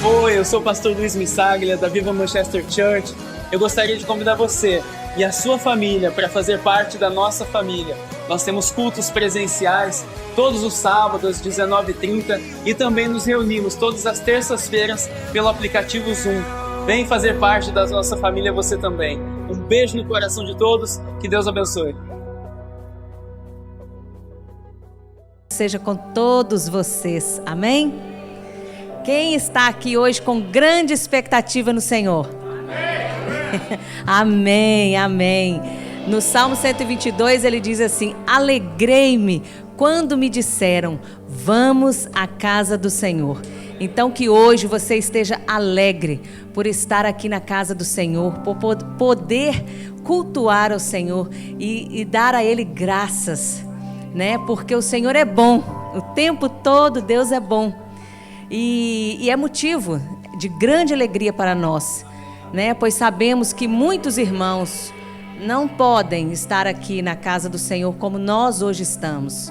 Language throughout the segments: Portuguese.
Oi, eu sou o pastor Luiz Missaglia, da Viva Manchester Church. Eu gostaria de convidar você e a sua família para fazer parte da nossa família. Nós temos cultos presenciais todos os sábados, 19h30, e também nos reunimos todas as terças-feiras pelo aplicativo Zoom. Vem fazer parte da nossa família você também. Um beijo no coração de todos, que Deus abençoe. Seja com todos vocês, amém? Quem está aqui hoje com grande expectativa no Senhor? Amém, amém. No Salmo 122 ele diz assim: alegrei-me quando me disseram, vamos à casa do Senhor. Então que hoje você esteja alegre por estar aqui na casa do Senhor, por poder cultuar ao Senhor e dar a Ele graças, né? Porque o Senhor é bom, o tempo todo Deus é bom. E é motivo de grande alegria para nós, né? Pois sabemos que muitos irmãos não podem estar aqui na casa do Senhor como nós hoje estamos.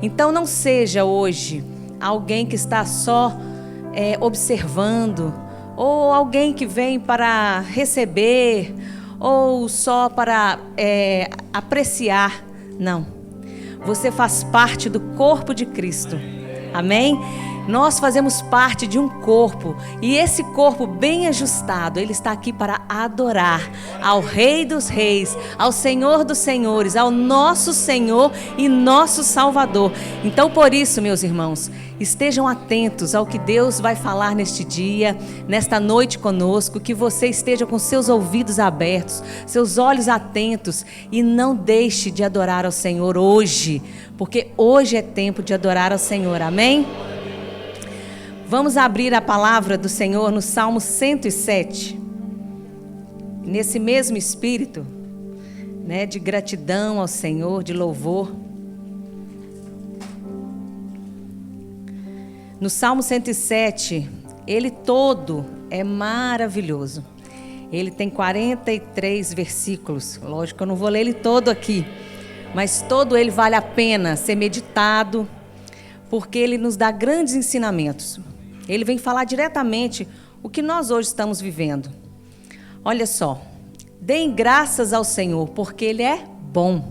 Então não seja hoje alguém que está só observando, ou alguém que vem para receber, ou só para apreciar. Não. Você faz parte do corpo de Cristo. Amém? Nós fazemos parte de um corpo, e esse corpo bem ajustado, ele está aqui para adorar ao Rei dos Reis, ao Senhor dos Senhores, ao nosso Senhor e nosso Salvador. Então, por isso, meus irmãos, estejam atentos ao que Deus vai falar neste dia, nesta noite conosco, que você esteja com seus ouvidos abertos, seus olhos atentos, e não deixe de adorar ao Senhor hoje, porque hoje é tempo de adorar ao Senhor, amém? Vamos abrir a palavra do Senhor no Salmo 107. Nesse mesmo espírito, né, de gratidão ao Senhor, de louvor. No Salmo 107, ele todo é maravilhoso. Ele tem 43 versículos. Lógico que eu não vou ler ele todo aqui, mas todo ele vale a pena ser meditado, porque ele nos dá grandes ensinamentos. Ele vem falar diretamente o que nós hoje estamos vivendo. Olha só, deem graças ao Senhor, porque Ele é bom,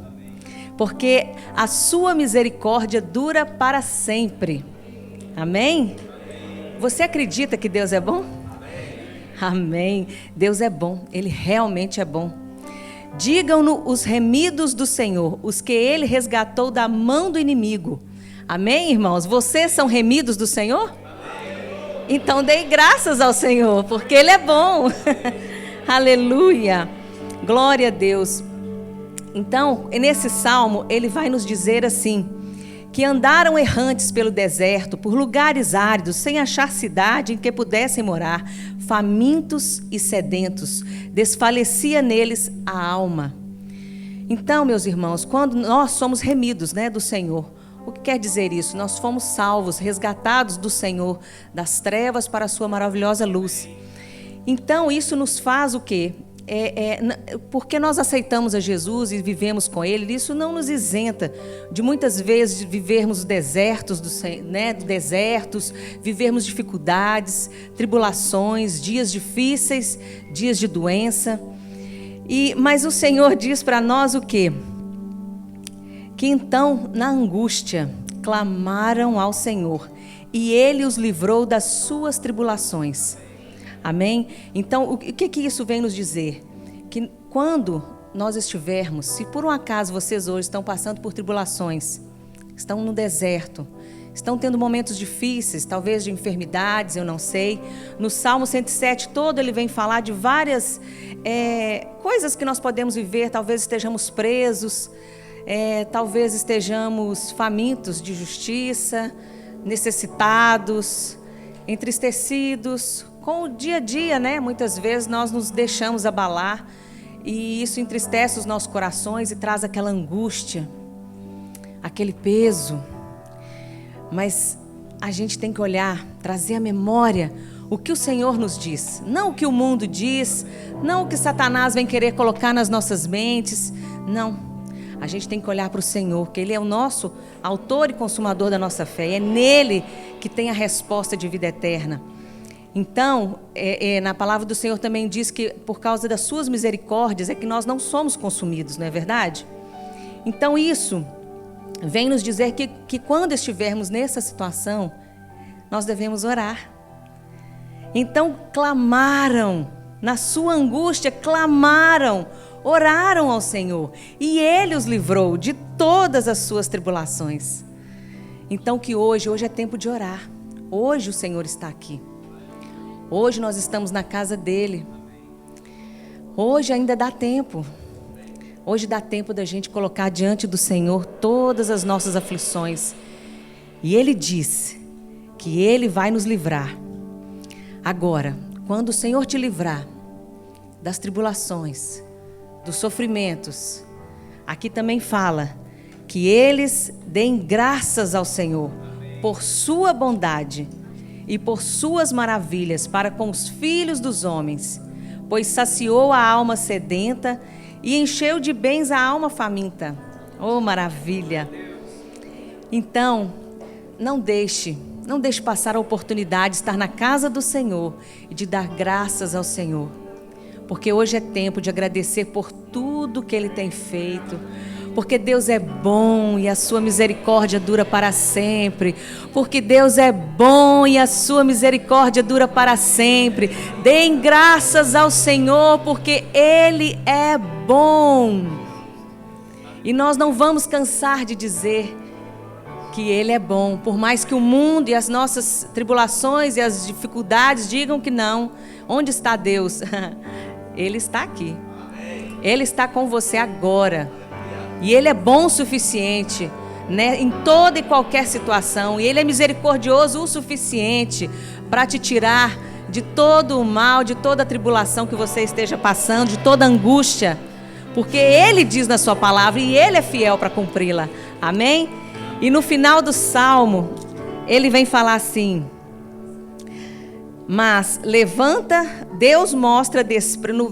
porque a sua misericórdia dura para sempre. Amém? Você acredita que Deus é bom? Amém. Deus é bom, Ele realmente é bom. Digam-no os remidos do Senhor, os que Ele resgatou da mão do inimigo. Amém, irmãos? Vocês são remidos do Senhor? Então dei graças ao Senhor, porque Ele é bom. Aleluia. Glória a Deus. Então, nesse salmo, ele vai nos dizer assim: que andaram errantes pelo deserto, por lugares áridos, sem achar cidade em que pudessem morar, famintos e sedentos, desfalecia neles a alma. Então, meus irmãos, quando nós somos remidos, né, do Senhor, o que quer dizer isso? Nós fomos salvos, resgatados do Senhor, das trevas para a sua maravilhosa luz. Então, isso nos faz o quê? Porque nós aceitamos a Jesus e vivemos com Ele, isso não nos isenta de muitas vezes de vivermos desertos, desertos, vivermos dificuldades, tribulações, dias difíceis, dias de doença. Mas o Senhor diz para nós o quê? Que então, na angústia, clamaram ao Senhor, e Ele os livrou das suas tribulações. Amém? Então, o que isso vem nos dizer? Que quando nós estivermos, se por um acaso vocês hoje estão passando por tribulações, estão no deserto, estão tendo momentos difíceis, talvez de enfermidades, eu não sei. No Salmo 107 todo ele vem falar de várias coisas que nós podemos viver, talvez estejamos presos, talvez estejamos famintos de justiça, necessitados, entristecidos com o dia a dia, né? Muitas vezes nós nos deixamos abalar e isso entristece os nossos corações e traz aquela angústia, aquele peso. Mas a gente tem que olhar, trazer à memória o que o Senhor nos diz, não o que o mundo diz, não o que Satanás vem querer colocar nas nossas mentes, não. A gente tem que olhar para o Senhor, que Ele é o nosso autor e consumador da nossa fé. É nele que tem a resposta de vida eterna. Então, na palavra do Senhor também diz que por causa das suas misericórdias é que nós não somos consumidos, não é verdade? Então isso vem nos dizer que quando estivermos nessa situação, nós devemos orar. Então clamaram, na sua angústia clamaram, oraram ao Senhor e Ele os livrou de todas as suas tribulações. Então que hoje é tempo de orar. Hoje o Senhor está aqui. Hoje nós estamos na casa dEle. Hoje ainda dá tempo. Hoje dá tempo da gente colocar diante do Senhor todas as nossas aflições. E Ele disse que Ele vai nos livrar. Agora, quando o Senhor te livrar das tribulações, dos sofrimentos, aqui também fala que eles deem graças ao Senhor por sua bondade e por suas maravilhas para com os filhos dos homens, pois saciou a alma sedenta e encheu de bens a alma faminta. Oh, maravilha! Então, não deixe passar a oportunidade de estar na casa do Senhor e de dar graças ao Senhor. Porque hoje é tempo de agradecer por tudo que Ele tem feito. Porque Deus é bom e a sua misericórdia dura para sempre. Porque Deus é bom e a sua misericórdia dura para sempre. Deem graças ao Senhor, porque Ele é bom. E nós não vamos cansar de dizer que Ele é bom. Por mais que o mundo e as nossas tribulações e as dificuldades digam que não. Onde está Deus? Ele está aqui. Ele está com você agora. E Ele é bom o suficiente, né, em toda e qualquer situação. E Ele é misericordioso o suficiente para te tirar de todo o mal, de toda a tribulação que você esteja passando, de toda angústia. Porque Ele diz na sua palavra e Ele é fiel para cumpri-la. Amém? E no final do Salmo, Ele vem falar assim: mas levanta, Deus mostra,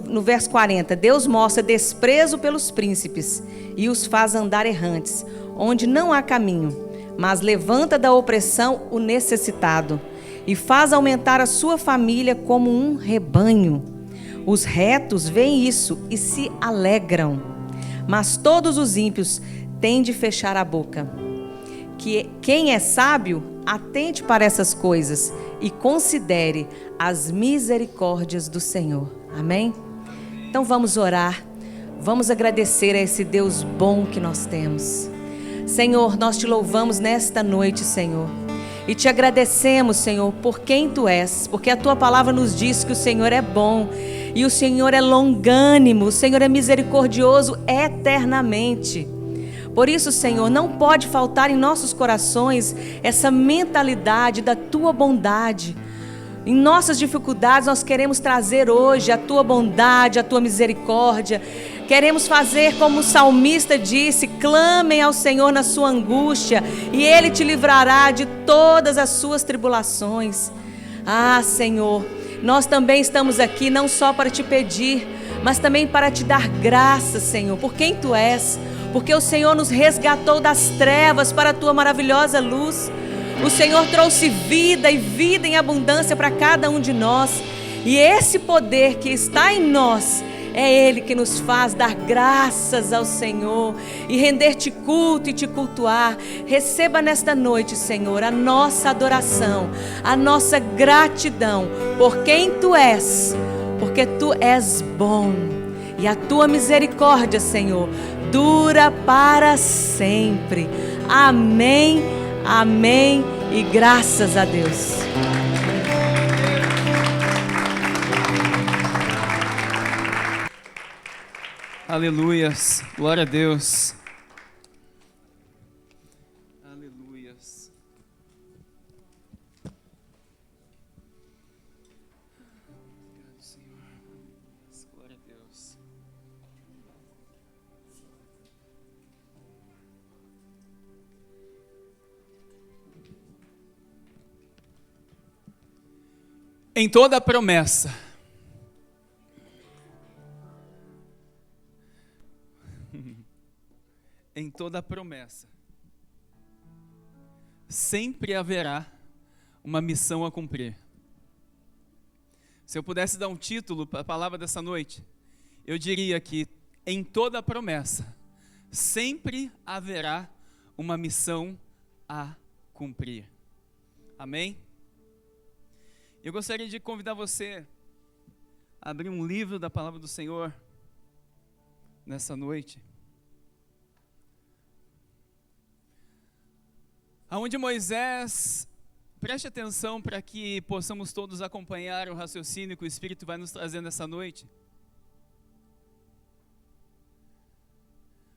no verso 40, Deus mostra desprezo pelos príncipes e os faz andar errantes, onde não há caminho, mas levanta da opressão o necessitado e faz aumentar a sua família como um rebanho. Os retos veem isso e se alegram, mas todos os ímpios têm de fechar a boca. Que quem é sábio, atente para essas coisas e considere as misericórdias do Senhor. Amém? Então vamos orar, vamos agradecer a esse Deus bom que nós temos. Senhor, nós te louvamos nesta noite, Senhor, e te agradecemos, Senhor, por quem Tu és, porque a Tua palavra nos diz que o Senhor é bom e o Senhor é longânimo, o Senhor é misericordioso eternamente. Por isso, Senhor, não pode faltar em nossos corações essa mentalidade da Tua bondade. Em nossas dificuldades, nós queremos trazer hoje a Tua bondade, a Tua misericórdia. Queremos fazer como o salmista disse: clamem ao Senhor na sua angústia e Ele te livrará de todas as suas tribulações. Ah, Senhor, nós também estamos aqui não só para te pedir, mas também para te dar graças, Senhor, por quem Tu és. Porque o Senhor nos resgatou das trevas para a Tua maravilhosa luz. O Senhor trouxe vida e vida em abundância para cada um de nós. E esse poder que está em nós, é Ele que nos faz dar graças ao Senhor e render-te culto e te cultuar. Receba nesta noite, Senhor, a nossa adoração, a nossa gratidão por quem Tu és. Porque Tu és bom e a Tua misericórdia, Senhor, dura para sempre. Amém, amém e graças a Deus. Aleluias, glória a Deus. Aleluias. Obrigado, Senhor. Glória a Deus. Em toda a promessa, em toda a promessa, sempre haverá uma missão a cumprir. Se eu pudesse dar um título para a palavra dessa noite, eu diria que em toda promessa sempre haverá uma missão a cumprir. Amém? Eu gostaria de convidar você a abrir um livro da palavra do Senhor nessa noite, aonde Moisés, preste atenção para que possamos todos acompanhar o raciocínio que o Espírito vai nos trazer nessa noite,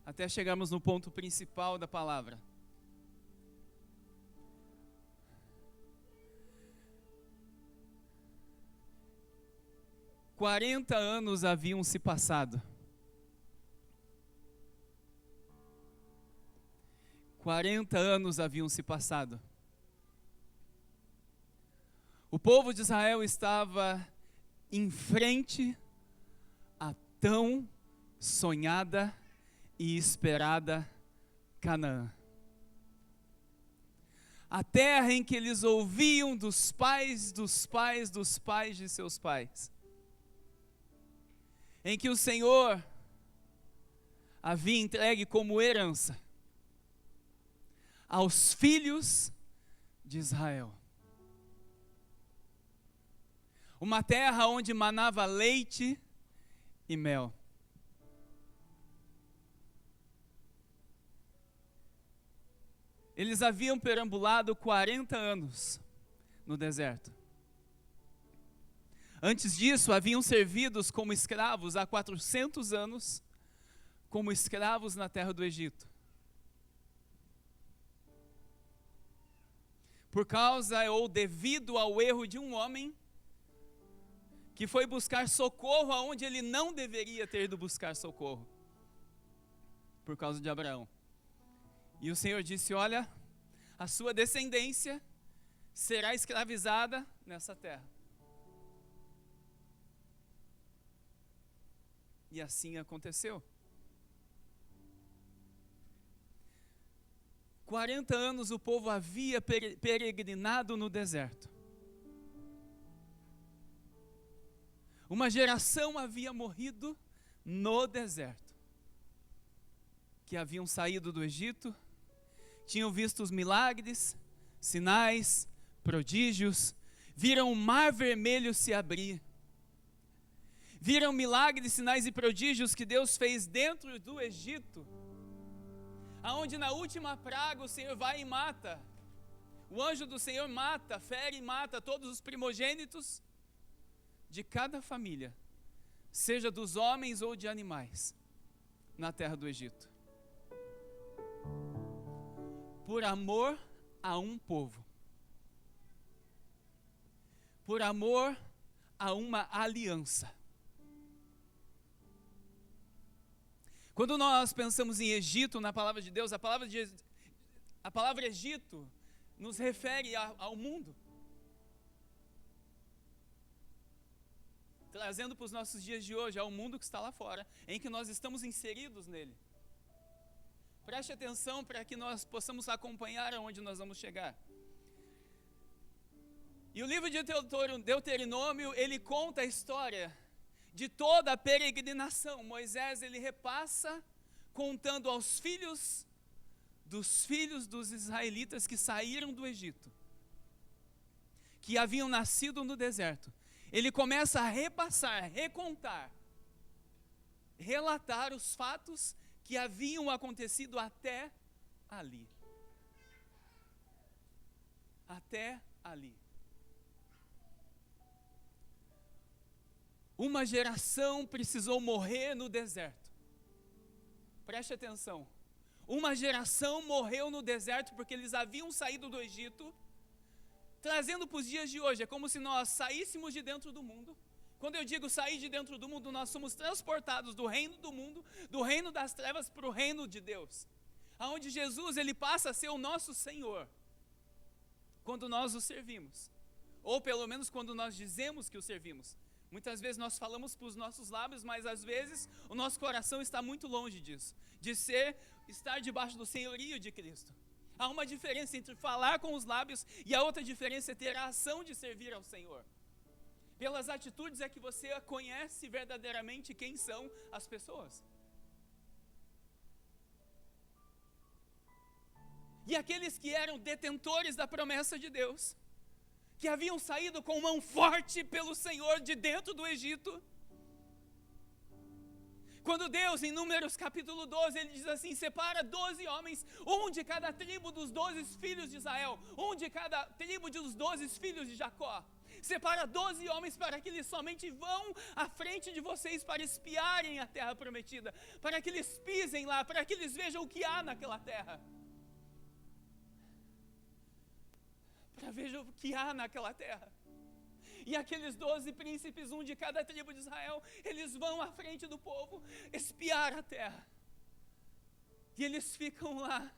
até chegarmos no ponto principal da palavra. Quarenta anos haviam se passado. 40 anos haviam se passado. O povo de Israel estava em frente à tão sonhada e esperada Canaã. A terra em que eles ouviam dos pais dos pais dos pais de seus pais. Em que o Senhor havia entregue como herança aos filhos de Israel. Uma terra onde manava leite e mel. Eles haviam perambulado 40 anos no deserto. Antes disso, haviam servidos como escravos há 400 anos, como escravos na terra do Egito. Por causa ou devido ao erro de um homem que foi buscar socorro aonde ele não deveria ter ido buscar socorro, por causa de Abraão. E o Senhor disse: olha, a sua descendência será escravizada nessa terra. E assim aconteceu. 40 anos o povo havia peregrinado no deserto. Uma geração havia morrido no deserto. Que haviam saído do Egito, tinham visto os milagres, sinais, prodígios, viram o mar vermelho se abrir. Viram milagres, sinais e prodígios que Deus fez dentro do Egito, aonde na última praga o Senhor vai e mata. O anjo do Senhor mata, fere e mata todos os primogênitos de cada família, seja dos homens ou de animais, na terra do Egito. Por amor a um povo. Por amor a uma aliança. Quando nós pensamos em Egito, na palavra de Deus, a palavra Egito nos refere ao mundo. Trazendo para os nossos dias de hoje, ao mundo que está lá fora, em que nós estamos inseridos nele. Preste atenção para que nós possamos acompanhar aonde nós vamos chegar. E o livro de Deuteronômio, ele conta a história de toda a peregrinação. Moisés, ele repassa contando aos filhos dos israelitas que saíram do Egito, que haviam nascido no deserto. Ele começa a repassar, recontar, relatar os fatos que haviam acontecido até ali. Até ali. Uma geração precisou morrer no deserto. Preste atenção. Uma geração morreu no deserto porque eles haviam saído do Egito, trazendo para os dias de hoje. É como se nós saíssemos de dentro do mundo. Quando eu digo sair de dentro do mundo, nós somos transportados do reino do mundo, do reino das trevas para o reino de Deus. Aonde Jesus, ele passa a ser o nosso Senhor, quando nós o servimos. Ou pelo menos quando nós dizemos que o servimos. Muitas vezes nós falamos para os nossos lábios, mas às vezes o nosso coração está muito longe disso, de estar debaixo do senhorio de Cristo. Há uma diferença entre falar com os lábios e a outra diferença é ter a ação de servir ao Senhor. Pelas atitudes é que você conhece verdadeiramente quem são as pessoas. E aqueles que eram detentores da promessa de Deus, que haviam saído com mão forte pelo Senhor de dentro do Egito, quando Deus, em Números capítulo 12, ele diz assim: separa 12 homens, um de cada tribo dos 12 filhos de Israel, um de cada tribo dos 12 filhos de Jacó. Separa 12 homens para que eles somente vão à frente de vocês para espiarem a terra prometida, para que eles pisem lá, para que eles vejam o que há naquela terra. Para ver o que há naquela terra. E aqueles 12 príncipes, um de cada tribo de Israel, eles vão à frente do povo espiar a terra. E eles ficam lá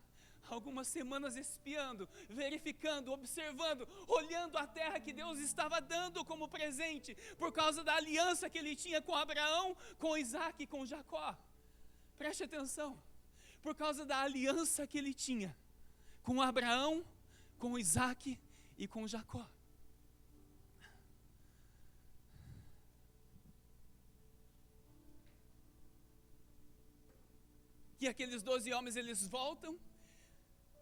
algumas semanas espiando, verificando, observando, olhando a terra que Deus estava dando como presente, por causa da aliança que ele tinha com Abraão, com Isaac e com Jacó. Preste atenção, por causa da aliança que ele tinha com Abraão, com Isaac e com Jacó. E aqueles 12 homens, eles voltam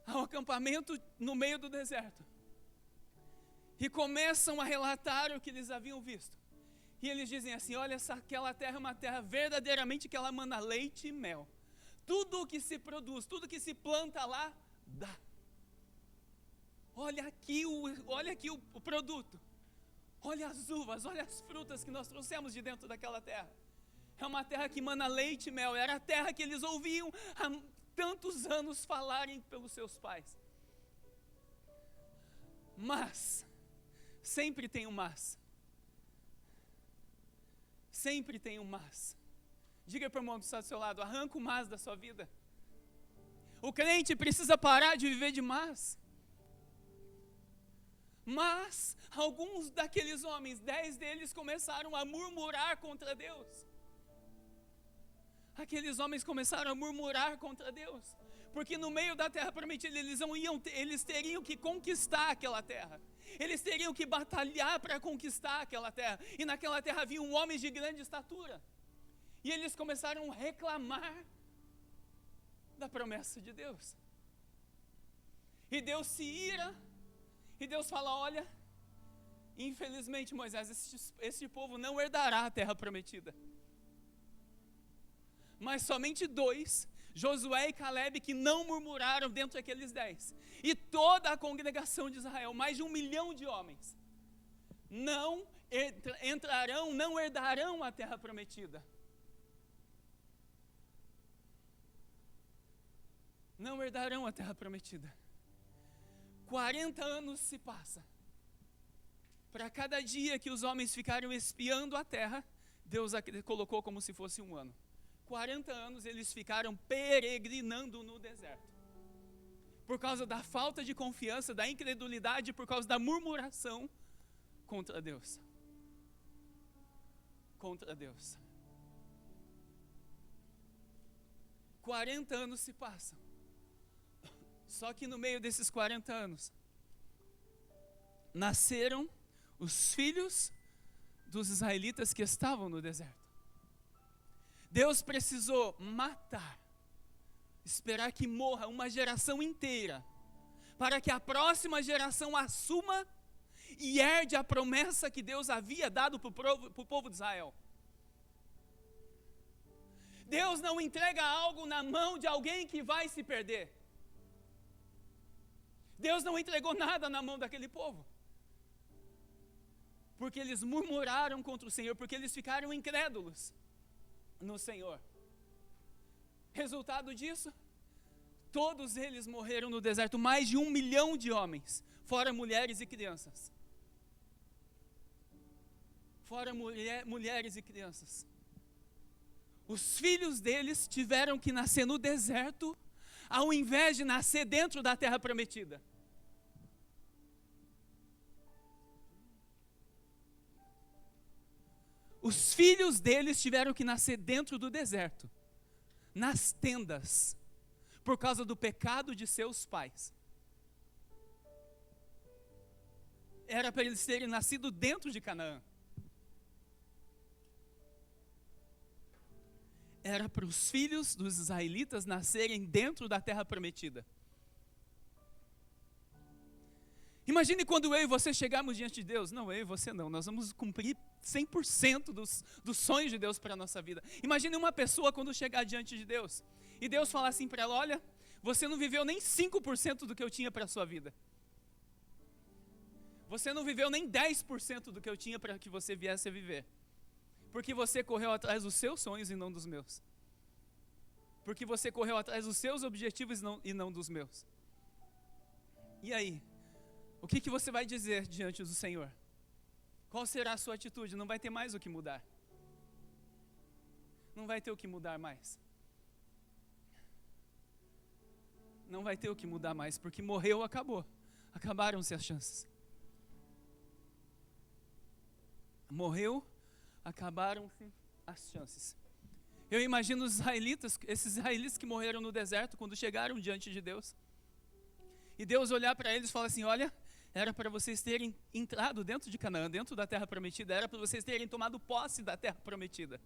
ao acampamento no meio do deserto e começam a relatar o que eles haviam visto. E eles dizem assim: olha, aquela terra é uma terra verdadeiramente que ela manda leite e mel. Tudo o que se produz, tudo que se planta lá, dá. Olha aqui o produto. Olha as uvas, olha as frutas que nós trouxemos de dentro daquela terra. É uma terra que mana leite e mel. Era a terra que eles ouviam há tantos anos falarem pelos seus pais. Mas, sempre tem um mas. Sempre tem um mas. Diga para o irmão que está do seu lado: arranca o mas da sua vida. O crente precisa parar de viver de mas. Mas, alguns daqueles homens, 10 deles começaram a murmurar contra Deus. Aqueles homens começaram a murmurar contra Deus, porque no meio da terra prometida eles teriam que conquistar aquela terra, eles teriam que batalhar para conquistar aquela terra, e naquela terra haviam homens de grande estatura, e eles começaram a reclamar da promessa de Deus, e Deus se ira, e Deus fala: olha, infelizmente, Moisés, esse povo não herdará a terra prometida. Mas somente 2, Josué e Caleb, que não murmuraram dentro daqueles 10. E toda a congregação de Israel, mais de 1 milhão de homens, não entrarão, não herdarão a terra prometida. Não herdarão a terra prometida. 40 anos se passam. Para cada dia que os homens ficaram espiando a terra, Deus colocou como se fosse um ano. 40 anos eles ficaram peregrinando no deserto. Por causa da falta de confiança, da incredulidade, por causa da murmuração contra Deus. Contra Deus. 40 anos se passam. Só que no meio desses 40 anos, nasceram os filhos dos israelitas que estavam no deserto. Deus precisou matar, esperar que morra uma geração inteira, para que a próxima geração assuma e herde a promessa que Deus havia dado para o povo de Israel. Deus não entrega algo na mão de alguém que vai se perder. Deus não entregou nada na mão daquele povo, porque eles murmuraram contra o Senhor, porque eles ficaram incrédulos no Senhor. Resultado disso, todos eles morreram no deserto, mais de 1 milhão de homens, fora mulheres e crianças. Fora mulheres e crianças. Os filhos deles tiveram que nascer no deserto, ao invés de nascer dentro da terra prometida. Os filhos deles tiveram que nascer dentro do deserto, nas tendas, por causa do pecado de seus pais. Era para eles terem nascido dentro de Canaã, era para os filhos dos israelitas nascerem dentro da terra prometida. Imagine quando eu e você chegarmos diante de Deus. Não, eu e você não. Nós vamos cumprir 100% dos sonhos de Deus para a nossa vida. Imagine uma pessoa quando chegar diante de Deus. E Deus falar assim para ela: olha, você não viveu nem 5% do que eu tinha para a sua vida. Você não viveu nem 10% do que eu tinha para que você viesse a viver. Porque você correu atrás dos seus sonhos e não dos meus. Porque você correu atrás dos seus objetivos e não dos meus. E aí? O que você vai dizer diante do Senhor? Qual será a sua atitude? Não vai ter mais o que mudar. Não vai ter o que mudar mais. Não vai ter o que mudar mais, porque morreu, acabou. Acabaram-se as chances. Morreu, acabaram-se as chances. Eu imagino os israelitas, esses israelitas que morreram no deserto, quando chegaram diante de Deus. E Deus olhar para eles e falar assim: olha, era para vocês terem entrado dentro de Canaã, dentro da terra prometida, era para vocês terem tomado posse da terra prometida.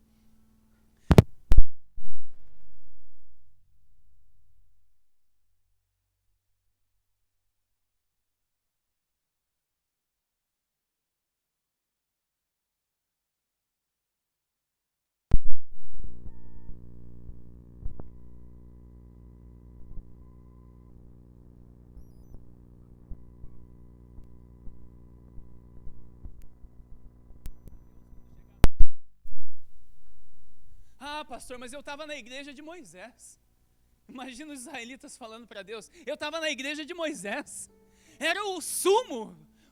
Ah, pastor, mas eu estava na igreja de Moisés. Imagina os israelitas falando para Deus: eu estava na igreja de Moisés. Era o sumo,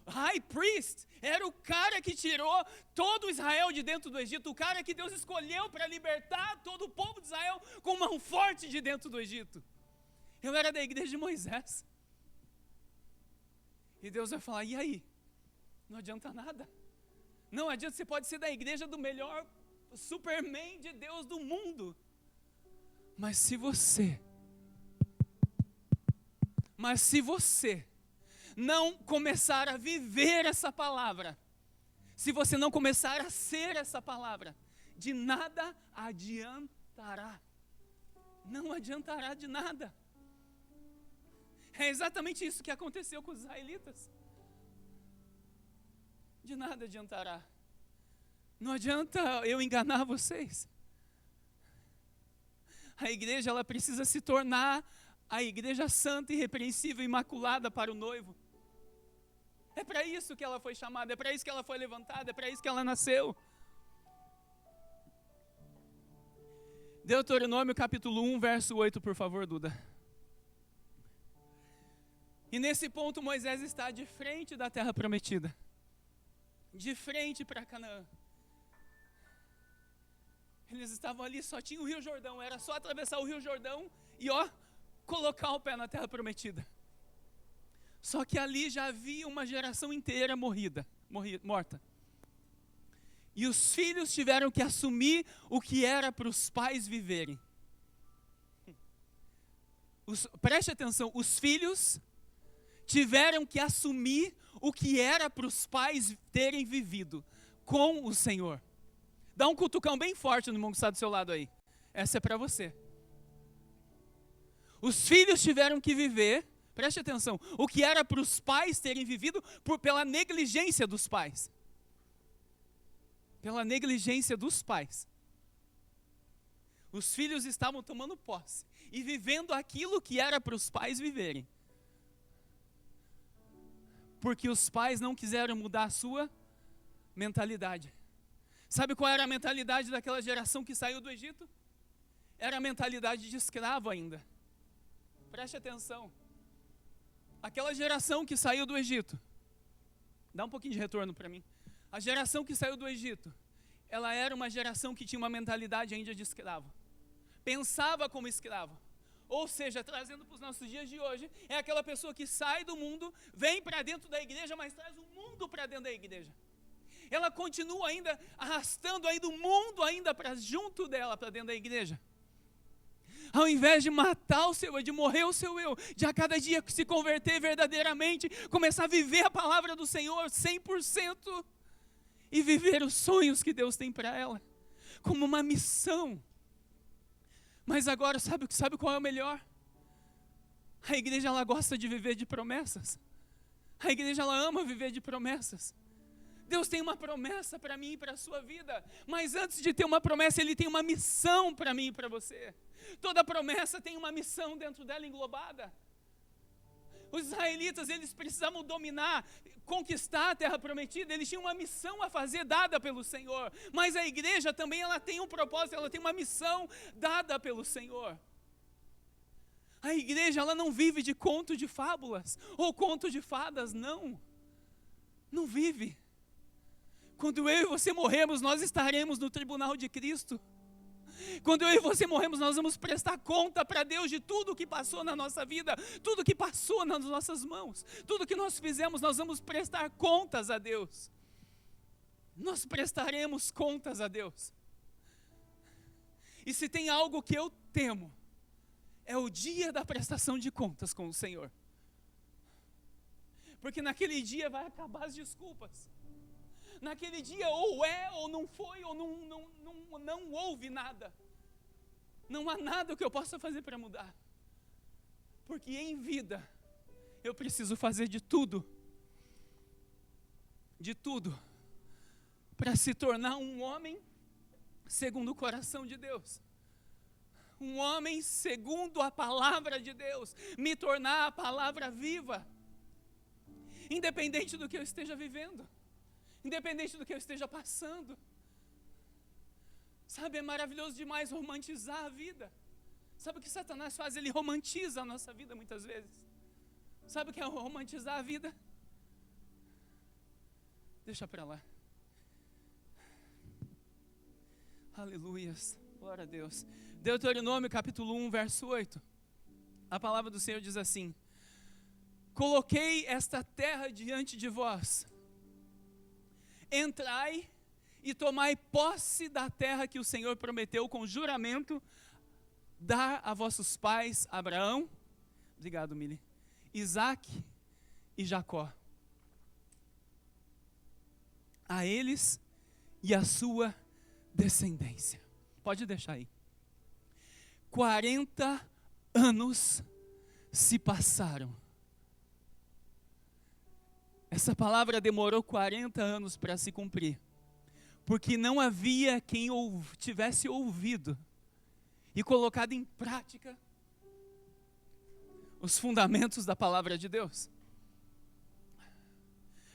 high priest, era o cara que tirou todo Israel de dentro do Egito, o cara que Deus escolheu para libertar todo o povo de Israel com mão forte de dentro do Egito. Eu era da igreja de Moisés. E Deus vai falar: e aí? Não adianta nada. Não adianta, você pode ser da igreja do melhor Superman de Deus do mundo, mas se você não começar a viver essa palavra, se você não começar a ser essa palavra, de nada adiantará. Não adiantará de nada. É exatamente isso que aconteceu com os israelitas. De nada adiantará. Não adianta eu enganar vocês. A igreja, ela precisa se tornar a igreja santa, irrepreensível, imaculada para o noivo. É para isso que ela foi chamada, é para isso que ela foi levantada, é para isso que ela nasceu. Deuteronômio capítulo 1, verso 8, por favor, Duda. E nesse ponto Moisés está de frente da terra prometida. De frente para Canaã. Eles estavam ali, só tinha o Rio Jordão, era só atravessar o Rio Jordão e colocar o pé na terra prometida. Só que ali já havia uma geração inteira morta. E os filhos tiveram que assumir o que era para os pais viverem. Preste atenção, os filhos tiveram que assumir o que era para os pais terem vivido com o Senhor. Dá um cutucão bem forte no irmão que está do seu lado aí. Essa é para você. Os filhos tiveram que viver, preste atenção, o que era para os pais terem vivido pela negligência dos pais. Pela negligência dos pais. Os filhos estavam tomando posse e vivendo aquilo que era para os pais viverem. Porque os pais não quiseram mudar a sua mentalidade. Sabe qual era a mentalidade daquela geração que saiu do Egito? Era a mentalidade de escravo ainda. Preste atenção. Aquela geração que saiu do Egito, dá um pouquinho de retorno para mim. A geração que saiu do Egito, ela era uma geração que tinha uma mentalidade ainda de escravo. Pensava como escravo. Ou seja, trazendo para os nossos dias de hoje, é aquela pessoa que sai do mundo, vem para dentro da igreja, mas traz o mundo para dentro da igreja. Ela continua ainda arrastando ainda o mundo ainda para junto dela, para dentro da igreja. Ao invés de matar o seu eu, de morrer o seu eu, de a cada dia se converter verdadeiramente, começar a viver a palavra do Senhor 100% e viver os sonhos que Deus tem para ela, como uma missão. Mas agora, sabe qual é o melhor? A igreja, ela gosta de viver de promessas. A igreja, ela ama viver de promessas. Deus tem uma promessa para mim e para a sua vida, mas antes de ter uma promessa, Ele tem uma missão para mim e para você. Toda promessa tem uma missão dentro dela englobada. Os israelitas, eles precisavam dominar, conquistar a terra prometida, eles tinham uma missão a fazer dada pelo Senhor, mas a igreja também, ela tem um propósito, ela tem uma missão dada pelo Senhor. A igreja, ela não vive de conto de fábulas, ou conto de fadas, não vive. Quando eu e você morrermos, nós estaremos no tribunal de Cristo. Quando eu e você morremos, nós vamos prestar conta para Deus de tudo que passou na nossa vida, tudo que passou nas nossas mãos, tudo que nós fizemos, nós vamos prestar contas a Deus. Nós prestaremos contas a Deus. E se tem algo que eu temo, é o dia da prestação de contas com o Senhor. Porque naquele dia vai acabar as desculpas. Naquele dia ou é, ou não foi, ou não houve nada. Não há nada que eu possa fazer para mudar. Porque em vida, eu preciso fazer de tudo, para se tornar um homem segundo o coração de Deus. Um homem segundo a palavra de Deus, me tornar a palavra viva. Independente do que eu esteja vivendo. Independente do que eu esteja passando. Sabe, é maravilhoso demais romantizar a vida. Sabe o que Satanás faz? Ele romantiza a nossa vida muitas vezes. Sabe o que é romantizar a vida? Deixa para lá. Aleluias, glória a Deus. Deuteronômio capítulo 1, verso 8. A palavra do Senhor diz assim: coloquei esta terra diante de vós. Entrai e tomai posse da terra que o Senhor prometeu com juramento dar a vossos pais Abraão, obrigado Mili, Isaque e Jacó. A eles e a sua descendência. Pode deixar aí. 40 anos se passaram. Essa palavra demorou 40 anos para se cumprir, porque não havia quem tivesse ouvido e colocado em prática os fundamentos da palavra de Deus.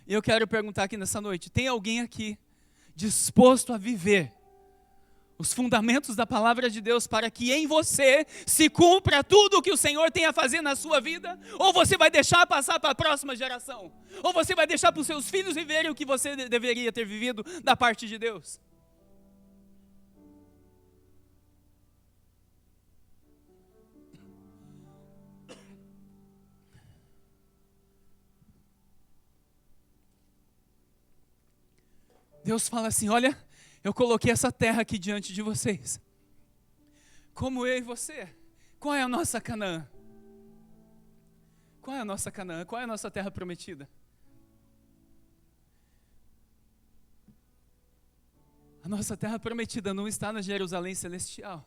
E eu quero perguntar aqui nessa noite, tem alguém aqui disposto a viver os fundamentos da palavra de Deus para que em você se cumpra tudo o que o Senhor tem a fazer na sua vida? Ou você vai deixar passar para a próxima geração? Ou você vai deixar para os seus filhos viverem o que você deveria ter vivido da parte de Deus? Deus fala assim: olha, eu coloquei essa terra aqui diante de vocês. Como eu e você, qual é a nossa Canaã? Qual é a nossa Canaã? Qual é a nossa terra prometida? A nossa terra prometida não está na Jerusalém celestial.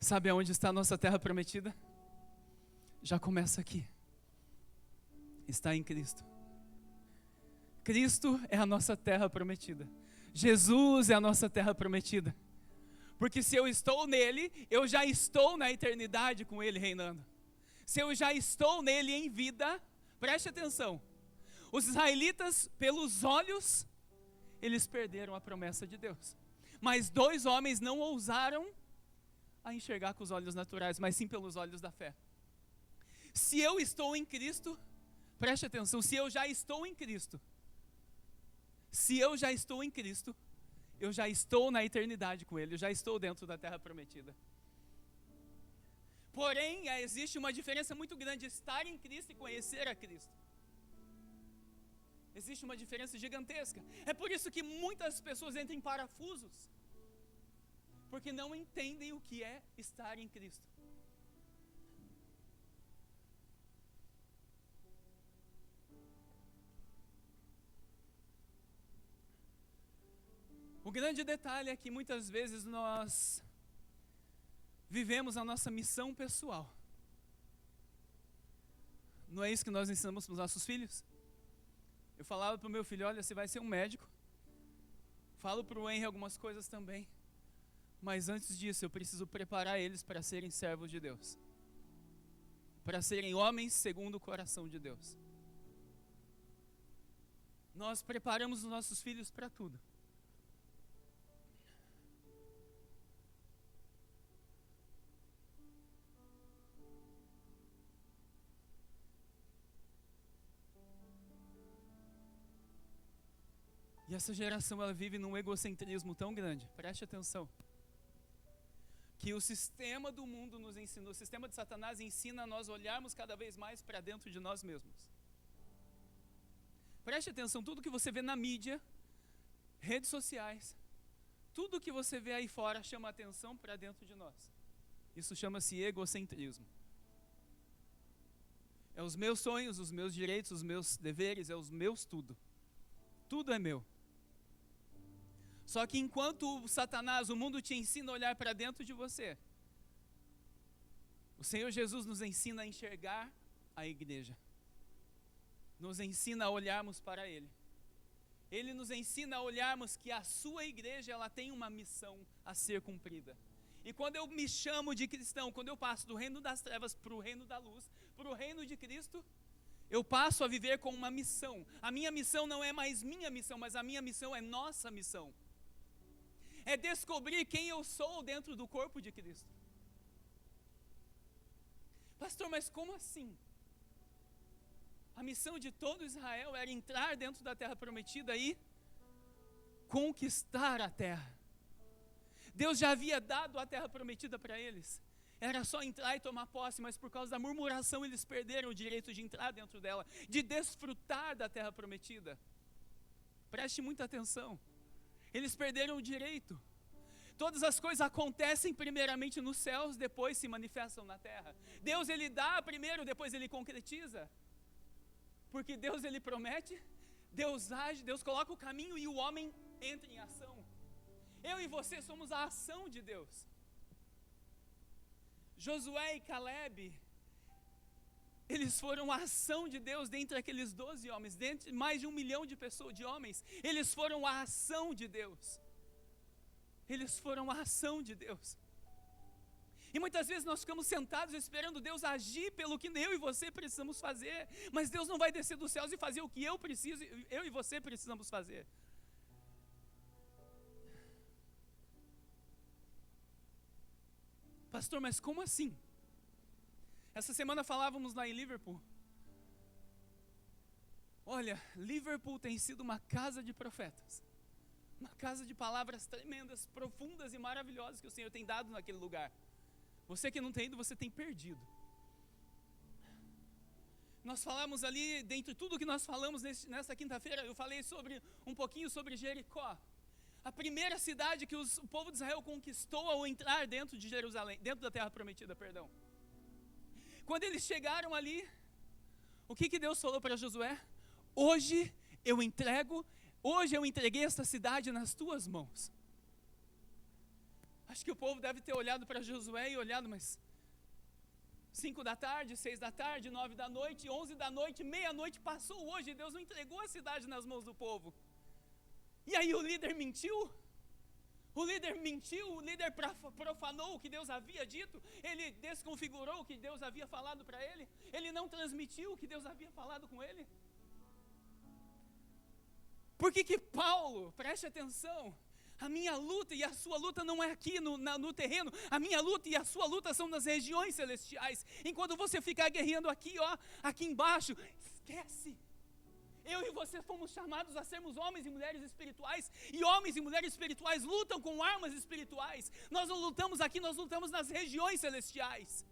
Sabe aonde está a nossa terra prometida? Já começa aqui. Está em Cristo. Cristo é a nossa terra prometida. Jesus é a nossa terra prometida. Porque se eu estou nele, eu já estou na eternidade com ele reinando. Se eu já estou nele em vida, preste atenção. Os israelitas, pelos olhos, eles perderam a promessa de Deus. Mas 2 homens não ousaram a enxergar com os olhos naturais, mas sim pelos olhos da fé. Se eu estou em Cristo, preste atenção, se eu já estou em Cristo, eu já estou na eternidade com ele, eu já estou dentro da terra prometida. Porém, existe uma diferença muito grande de estar em Cristo e conhecer a Cristo. Existe uma diferença gigantesca. É por isso que muitas pessoas entram em parafusos, porque não entendem o que é estar em Cristo. O grande detalhe é que muitas vezes nós vivemos a nossa missão pessoal. Não é isso que nós ensinamos para os nossos filhos? Eu falava para o meu filho, olha, você vai ser um médico. Falo para o Henry algumas coisas também. Mas antes disso, eu preciso preparar eles para serem servos de Deus. Para serem homens segundo o coração de Deus. Nós preparamos os nossos filhos para tudo. E essa geração, ela vive num egocentrismo tão grande, preste atenção, que o sistema do mundo nos ensinou, o sistema de Satanás ensina a nós olharmos cada vez mais para dentro de nós mesmos. Preste atenção, tudo que você vê na mídia, redes sociais, tudo que você vê aí fora chama atenção para dentro de nós. Isso chama-se egocentrismo. É os meus sonhos, os meus direitos, os meus deveres, é os meus tudo. Tudo é meu. Só que enquanto o Satanás, o mundo te ensina a olhar para dentro de você, o Senhor Jesus nos ensina a enxergar a igreja. Nos ensina a olharmos para Ele. Ele nos ensina a olharmos que a sua igreja, ela tem uma missão a ser cumprida. E quando eu me chamo de cristão, quando eu passo do reino das trevas para o reino da luz, para o reino de Cristo, eu passo a viver com uma missão. A minha missão não é mais minha missão, mas a minha missão é nossa missão. É descobrir quem eu sou dentro do corpo de Cristo. Pastor, mas como assim? A missão de todo Israel era entrar dentro da terra prometida e conquistar a terra. Deus já havia dado a terra prometida para eles. Era só entrar e tomar posse, mas por causa da murmuração eles perderam o direito de entrar dentro dela, de desfrutar da terra prometida. Preste muita atenção. Eles perderam o direito. Todas as coisas acontecem primeiramente nos céus, depois se manifestam na terra. Deus, Ele dá primeiro, depois Ele concretiza. Porque Deus, Ele promete, Deus age, Deus coloca o caminho e o homem entra em ação. Eu e você somos a ação de Deus. Josué e Caleb, eles foram a ação de Deus dentre aqueles 12 homens, dentre mais de 1 milhão de pessoas, de homens, eles foram a ação de Deus. Eles foram a ação de Deus. E muitas vezes nós ficamos sentados esperando Deus agir pelo que eu e você precisamos fazer, mas Deus não vai descer dos céus e fazer o que eu e você precisamos fazer. Pastor, mas como assim? Essa semana falávamos lá em Liverpool. Olha, Liverpool tem sido uma casa de profetas. Uma casa de palavras tremendas, profundas e maravilhosas que o Senhor tem dado naquele lugar. Você que não tem ido, você tem perdido. Nós falamos ali, dentre tudo que nós falamos nessa quinta-feira, eu falei um pouquinho sobre Jericó. A primeira cidade que o povo de Israel conquistou ao entrar dentro de Jerusalém, dentro da terra prometida, perdão. Quando eles chegaram ali, o que Deus falou para Josué? Hoje eu entreguei esta cidade nas tuas mãos. Acho que o povo deve ter olhado para Josué e olhado, mas 5 da tarde, 6 da tarde, 9 da noite, 11 da noite, meia-noite passou hoje, Deus não entregou a cidade nas mãos do povo. E aí o líder mentiu, o líder profanou o que Deus havia dito, ele desconfigurou o que Deus havia falado para ele, ele não transmitiu o que Deus havia falado com ele. Por que Paulo, preste atenção, a minha luta e a sua luta não é aqui no terreno, a minha luta e a sua luta são nas regiões celestiais. Enquanto você ficar guerreando aqui, aqui embaixo, esquece. Eu e você fomos chamados a sermos homens e mulheres espirituais, e homens e mulheres espirituais lutam com armas espirituais. Nós não lutamos aqui, nós lutamos nas regiões celestiais.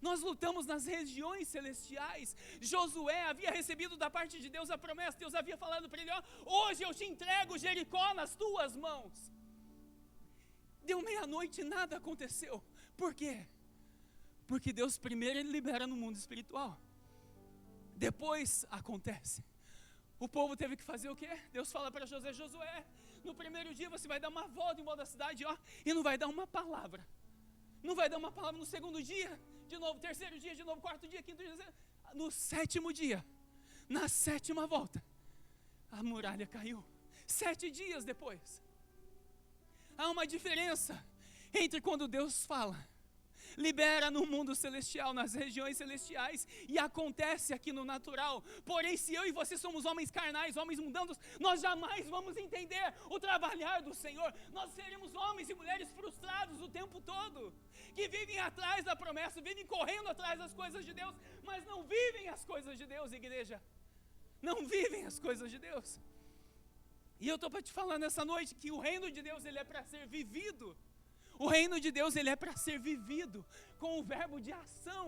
Nós lutamos nas regiões celestiais. Josué havia recebido da parte de Deus a promessa. Deus havia falado para ele, hoje eu te entrego Jericó nas tuas mãos. Deu meia-noite e nada aconteceu. Por quê? Porque Deus primeiro Ele libera no mundo espiritual. Depois acontece. O povo teve que fazer o quê? Deus fala para Josué, no primeiro dia você vai dar uma volta em volta da cidade, e não vai dar uma palavra. Não vai dar uma palavra no segundo dia, de novo, terceiro dia, de novo, quarto dia, quinto dia. No sétimo dia, na sétima volta, a muralha caiu. 7 dias depois. Há uma diferença entre quando Deus fala, libera no mundo celestial, nas regiões celestiais, e acontece aqui no natural. Porém, se eu e você somos homens carnais, homens mundanos, nós jamais vamos entender o trabalhar do Senhor. Nós seremos homens e mulheres frustrados o tempo todo, que vivem atrás da promessa, vivem correndo atrás das coisas de Deus, mas não vivem as coisas de Deus, igreja. Não vivem as coisas de Deus. E eu estou para te falar nessa noite que o reino de Deus, ele é para ser vivido. O reino de Deus, ele é para ser vivido com o verbo de ação.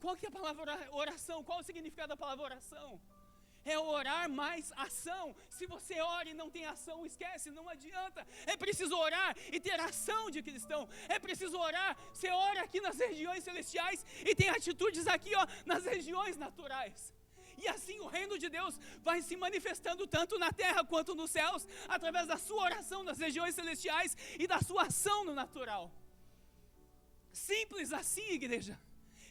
Qual que é a palavra oração? Qual o significado da palavra oração? É orar mais ação. Se você ora e não tem ação, esquece, não adianta. É preciso orar e ter ação de cristão. É preciso orar. Você ora aqui nas regiões celestiais e tem atitudes aqui, nas regiões naturais. E assim o reino de Deus vai se manifestando tanto na terra quanto nos céus, através da sua oração nas regiões celestiais e da sua ação no natural. Simples assim, igreja.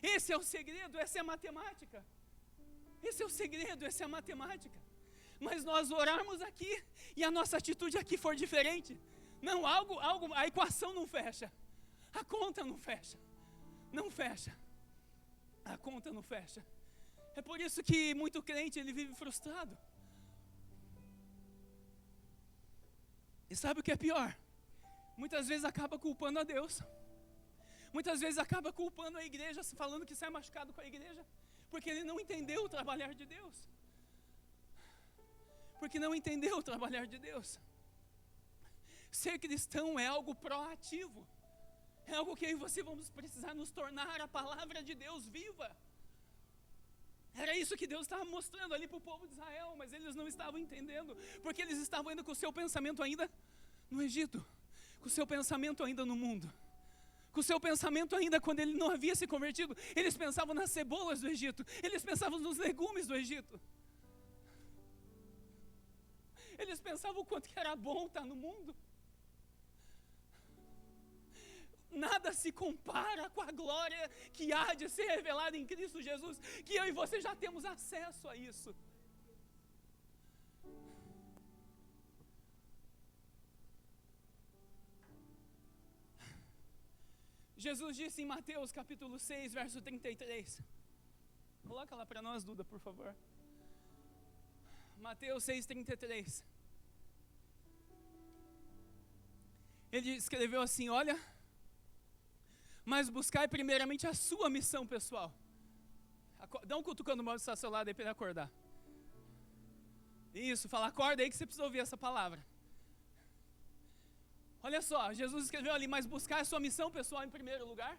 Esse é o segredo, essa é a matemática. Esse é o segredo, essa é a matemática. Mas nós orarmos aqui e a nossa atitude aqui for diferente, não, a equação não fecha. A conta não fecha. Não fecha. A conta não fecha. É por isso que muito crente, ele vive frustrado. E sabe o que é pior? Muitas vezes acaba culpando a Deus. Muitas vezes acaba culpando a igreja, falando que sai machucado com a igreja, porque ele não entendeu o trabalhar de Deus. Porque não entendeu o trabalhar de Deus. Ser cristão é algo proativo. É algo que eu e você vamos precisar nos tornar a palavra de Deus viva. Era isso que Deus estava mostrando ali para o povo de Israel, mas eles não estavam entendendo, porque eles estavam indo com o seu pensamento ainda no Egito, com o seu pensamento ainda no mundo, com o seu pensamento ainda quando ele não havia se convertido. Eles pensavam nas cebolas do Egito, eles pensavam nos legumes do Egito, eles pensavam o quanto que era bom estar no mundo. Nada se compara com a glória que há de ser revelada em Cristo Jesus, que eu e você já temos acesso a isso. Jesus disse em Mateus capítulo 6, verso 33. Coloca lá para nós, Duda, por favor. Mateus 6, 33. Ele escreveu assim, olha... Mas buscai primeiramente a sua missão pessoal. Dá um cutucando no mal que está ao seu lado aí para ele acordar. Isso, fala, acorda aí que você precisa ouvir essa palavra. Olha só, Jesus escreveu ali, mas buscai a sua missão pessoal em primeiro lugar.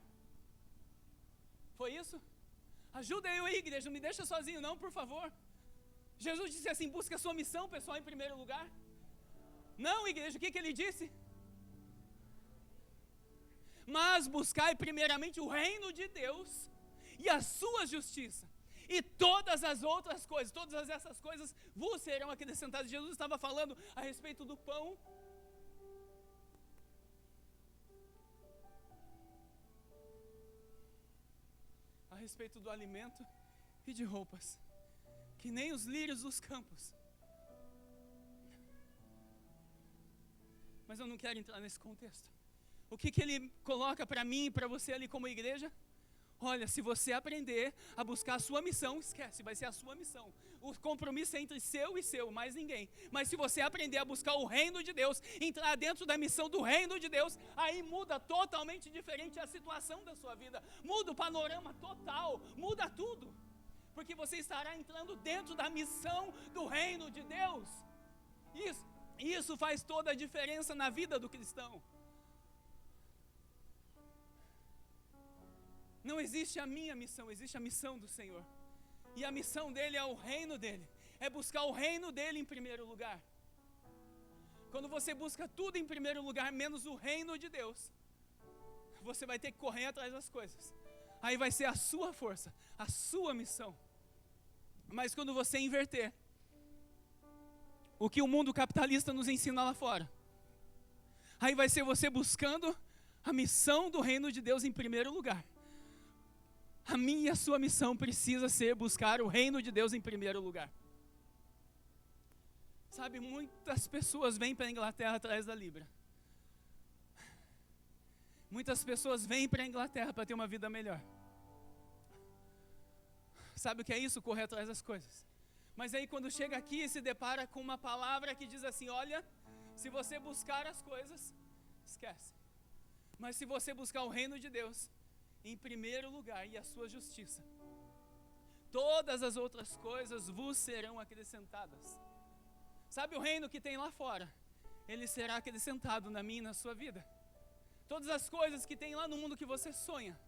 Foi isso? Ajuda eu aí, igreja, não me deixa sozinho não, por favor. Jesus disse assim, busca a sua missão pessoal em primeiro lugar. Não, igreja, o que ele disse? Mas buscai primeiramente o reino de Deus e a sua justiça, e todas as outras coisas, todas essas coisas vos serão acrescentadas. Jesus estava falando a respeito do pão, a respeito do alimento e de roupas, que nem os lírios dos campos. Mas eu não quero entrar nesse contexto. O que ele coloca para mim e para você ali como igreja? Olha, se você aprender a buscar a sua missão, esquece, vai ser a sua missão. O compromisso é entre seu e seu, mais ninguém. Mas se você aprender a buscar o reino de Deus, entrar dentro da missão do reino de Deus, aí muda totalmente diferente a situação da sua vida. Muda o panorama total, muda tudo. Porque você estará entrando dentro da missão do reino de Deus. Isso faz toda a diferença na vida do cristão. Não existe a minha missão, existe a missão do Senhor. E a missão dele é o reino dele. É buscar o reino dele em primeiro lugar. Quando você busca tudo em primeiro lugar, menos o reino de Deus, você vai ter que correr atrás das coisas. Aí vai ser a sua força, a sua missão. Mas quando você inverter o que o mundo capitalista nos ensina lá fora, aí vai ser você buscando a missão do reino de Deus em primeiro lugar. A minha e a sua missão precisa ser buscar o reino de Deus em primeiro lugar. Sabe, muitas pessoas vêm para a Inglaterra atrás da Libra. Muitas pessoas vêm para a Inglaterra para ter uma vida melhor. Sabe o que é isso? Correr atrás das coisas. Mas aí quando chega aqui se depara com uma palavra que diz assim: olha, se você buscar as coisas, esquece. Mas se você buscar o reino de Deus em primeiro lugar e a sua justiça, todas as outras coisas vos serão acrescentadas. Sabe o reino que tem lá fora? Ele será acrescentado na minha e na sua vida. Todas as coisas que tem lá no mundo que você sonha.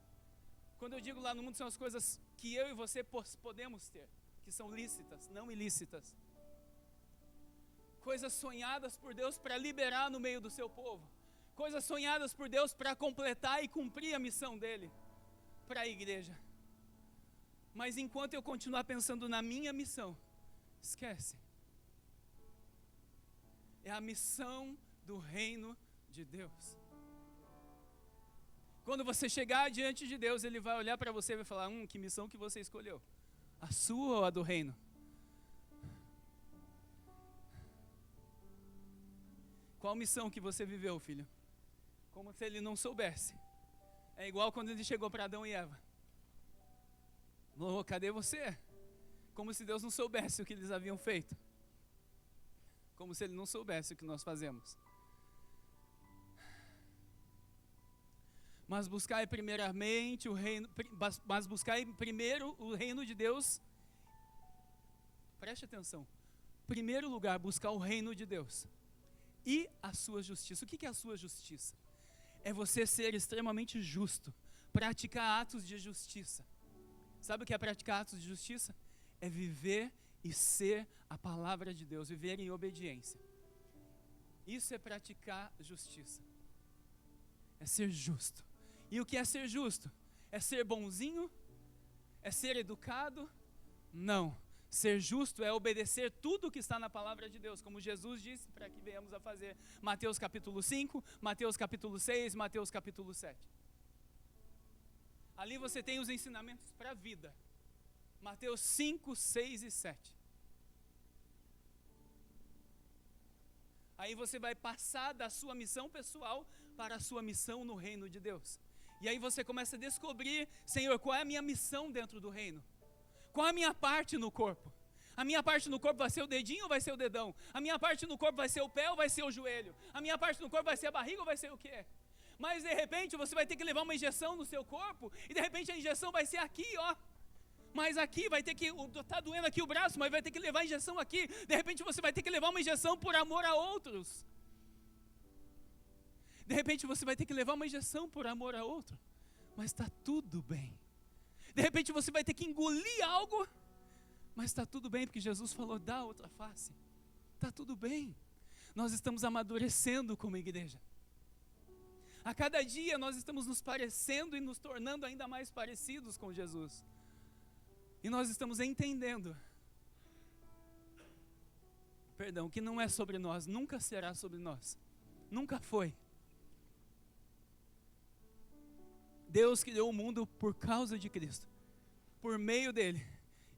Quando eu digo lá no mundo, são as coisas que eu e você podemos ter, que são lícitas, não ilícitas. Coisas sonhadas por Deus para liberar no meio do seu povo. Coisas sonhadas por Deus para completar e cumprir a missão dele para a igreja. Mas enquanto eu continuar pensando na minha missão, esquece. É a missão do reino de Deus. Quando você chegar diante de Deus, Ele vai olhar para você e vai falar: que missão que você escolheu? A sua ou a do reino? Qual missão que você viveu, filho? Como se Ele não soubesse. É igual quando Ele chegou para Adão e Eva. Cadê você? Como se Deus não soubesse o que eles haviam feito. Como se Ele não soubesse o que nós fazemos. Mas buscai primeiramente o reino, mas buscai primeiro o reino de Deus. Preste atenção. Primeiro lugar, buscar o reino de Deus e a sua justiça. O que é a sua justiça? É você ser extremamente justo, praticar atos de justiça. Sabe o que é praticar atos de justiça? É viver e ser a palavra de Deus, viver em obediência. Isso é praticar justiça. É ser justo. E o que é ser justo? É ser bonzinho? É ser educado? Não. Ser justo é obedecer tudo o que está na palavra de Deus, como Jesus disse para que venhamos a fazer. Mateus capítulo 5, Mateus capítulo 6, Mateus capítulo 7. Ali você tem os ensinamentos para a vida. Mateus 5, 6 e 7. Aí você vai passar da sua missão pessoal para a sua missão no reino de Deus. E aí você começa a descobrir: Senhor, qual é a minha missão dentro do reino? Qual é a minha parte no corpo? A minha parte no corpo vai ser o dedinho ou vai ser o dedão? A minha parte no corpo vai ser o pé ou vai ser o joelho? A minha parte no corpo vai ser a barriga ou vai ser o quê? Mas de repente você vai ter que levar uma injeção no seu corpo e de repente a injeção vai ser aqui, ó. Mas aqui vai ter que, tá doendo aqui o braço, mas vai ter que levar a injeção aqui. De repente você vai ter que levar uma injeção por amor a outros. De repente você vai ter que levar uma injeção por amor a outro. Mas está tudo bem. De repente você vai ter que engolir algo, mas está tudo bem, porque Jesus falou: dá outra face. Está tudo bem. Nós estamos amadurecendo como igreja. A cada dia nós estamos nos parecendo e nos tornando ainda mais parecidos com Jesus. E nós estamos entendendo, que não é sobre nós, nunca será sobre nós. Nunca foi. Deus criou o mundo por causa de Cristo. Por meio dele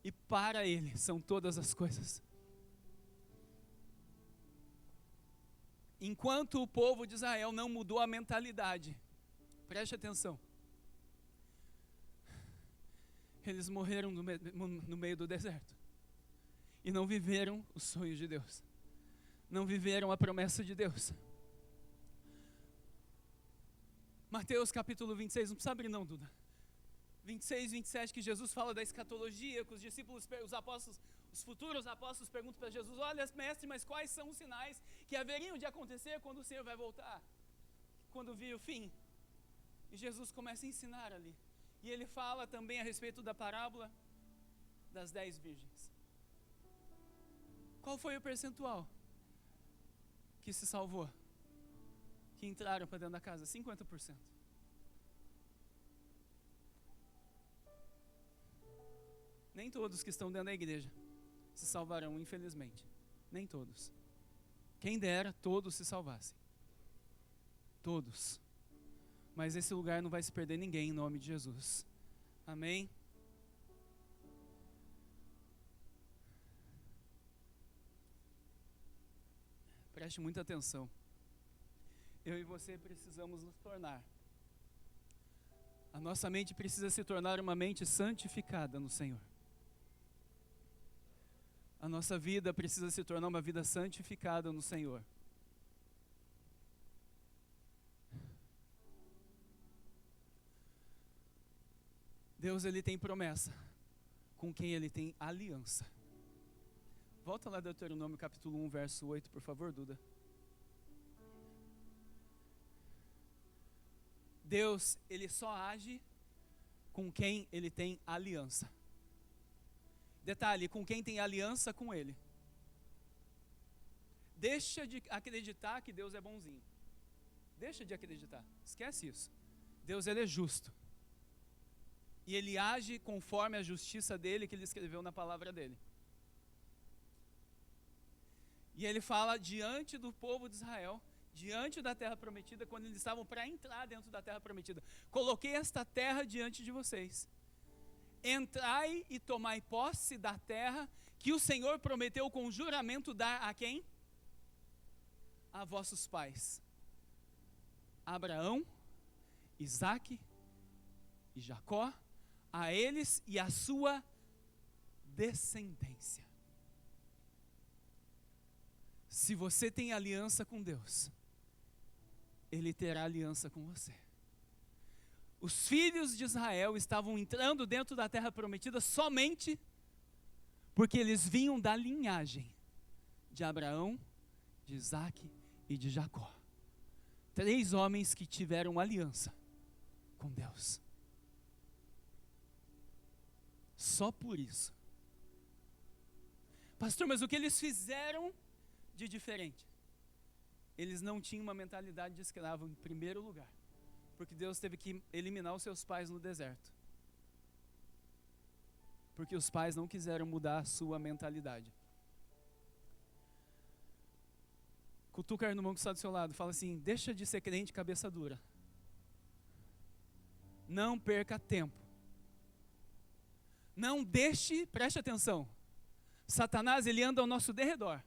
e para ele são todas as coisas. Enquanto o povo de Israel não mudou a mentalidade, preste atenção, eles morreram no meio do deserto e não viveram os sonhos de Deus, não viveram a promessa de Deus. Mateus capítulo 26, não precisa abrir não, Duda. 26, 27, que Jesus fala da escatologia, que os discípulos, os apóstolos, os futuros apóstolos perguntam para Jesus: olha, mestre, mas quais são os sinais que haveriam de acontecer quando o Senhor vai voltar? Quando vir o fim? E Jesus começa a ensinar ali. E ele fala também a respeito da parábola das 10 virgens. Qual foi o percentual que se salvou? Que entraram para dentro da casa? 50%. Nem todos que estão dentro da igreja se salvarão, infelizmente. Nem todos. Quem dera todos se salvassem. Todos. mas esse lugar não vai se perder ninguém em nome de Jesus. Amém? Preste muita atenção. Eu e você precisamos nos tornar. A nossa mente precisa se tornar uma mente santificada no Senhor. A nossa vida precisa se tornar uma vida santificada no Senhor. Deus, Ele tem promessa com quem Ele tem aliança. Volta lá, Deuteronômio capítulo 1, verso 8, por favor, Duda. Deus, Ele só age com quem Ele tem aliança. Detalhe, com quem tem aliança com Ele. Deixa de acreditar que Deus é bonzinho. Deixa de acreditar, esquece isso. Deus, Ele é justo. E Ele age conforme a justiça dEle que Ele escreveu na palavra dEle. E Ele fala diante do povo de Israel, diante da terra prometida, quando eles estavam para entrar dentro da terra prometida: coloquei esta terra diante de vocês. Entrai e tomai posse da terra que o Senhor prometeu com juramento dar a quem? A vossos pais, Abraão, Isaque e Jacó, a eles e a sua descendência. Se você tem aliança com Deus, Ele terá aliança com você. Os filhos de Israel estavam entrando dentro da terra prometida somente porque eles vinham da linhagem de Abraão, de Isaque e de Jacó. 3 homens que tiveram aliança com Deus. Só por isso. Pastor, mas o que eles fizeram de diferente? Eles não tinham uma mentalidade de escravo em primeiro lugar, porque Deus teve que eliminar os seus pais no deserto, porque os pais não quiseram mudar a sua mentalidade. Cutuca o irmão que está do seu lado, fala assim: deixa de ser crente cabeça dura. Não perca tempo. Não deixe, preste atenção, Satanás, ele anda ao nosso derredor.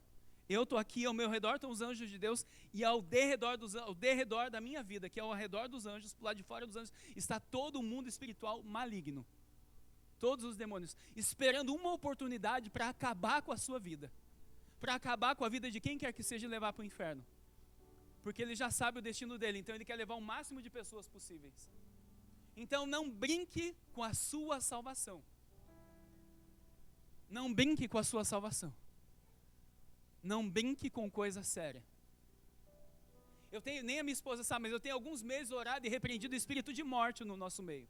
Eu estou aqui, ao meu redor estão os anjos de Deus, e ao derredor da minha vida, que é ao redor dos anjos, para o lado de fora dos anjos, está todo o mundo espiritual maligno. Todos os demônios, esperando uma oportunidade para acabar com a sua vida, para acabar com a vida de quem quer que seja e levar para o inferno. Porque ele já sabe o destino dele, então ele quer levar o máximo de pessoas possíveis. Então não brinque com a sua salvação. Não brinque com a sua salvação. Não brinque com coisa séria. Nem a minha esposa sabe, mas eu tenho alguns meses orado e repreendido o espírito de morte no nosso meio.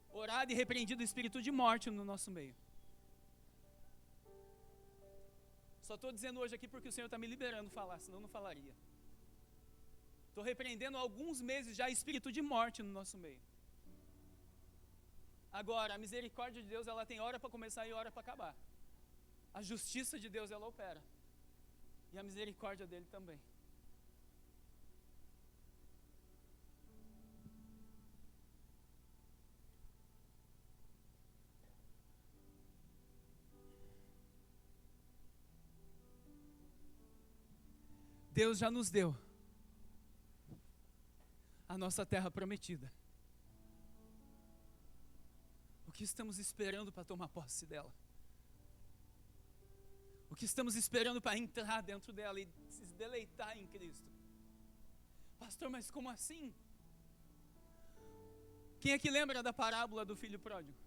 Orado e repreendido o espírito de morte no nosso meio. Só estou dizendo hoje aqui porque o Senhor está me liberando falar, senão eu não falaria. Estou repreendendo há alguns meses já espírito de morte no nosso meio. Agora, a misericórdia de Deus, ela tem hora para começar e hora para acabar. A justiça de Deus, ela opera. E a misericórdia dele também. Deus já nos deu a nossa terra prometida. O que estamos esperando para tomar posse dela? O que estamos esperando para entrar dentro dela e se deleitar em Cristo? Pastor, mas como assim? Quem é que lembra da parábola do filho pródigo?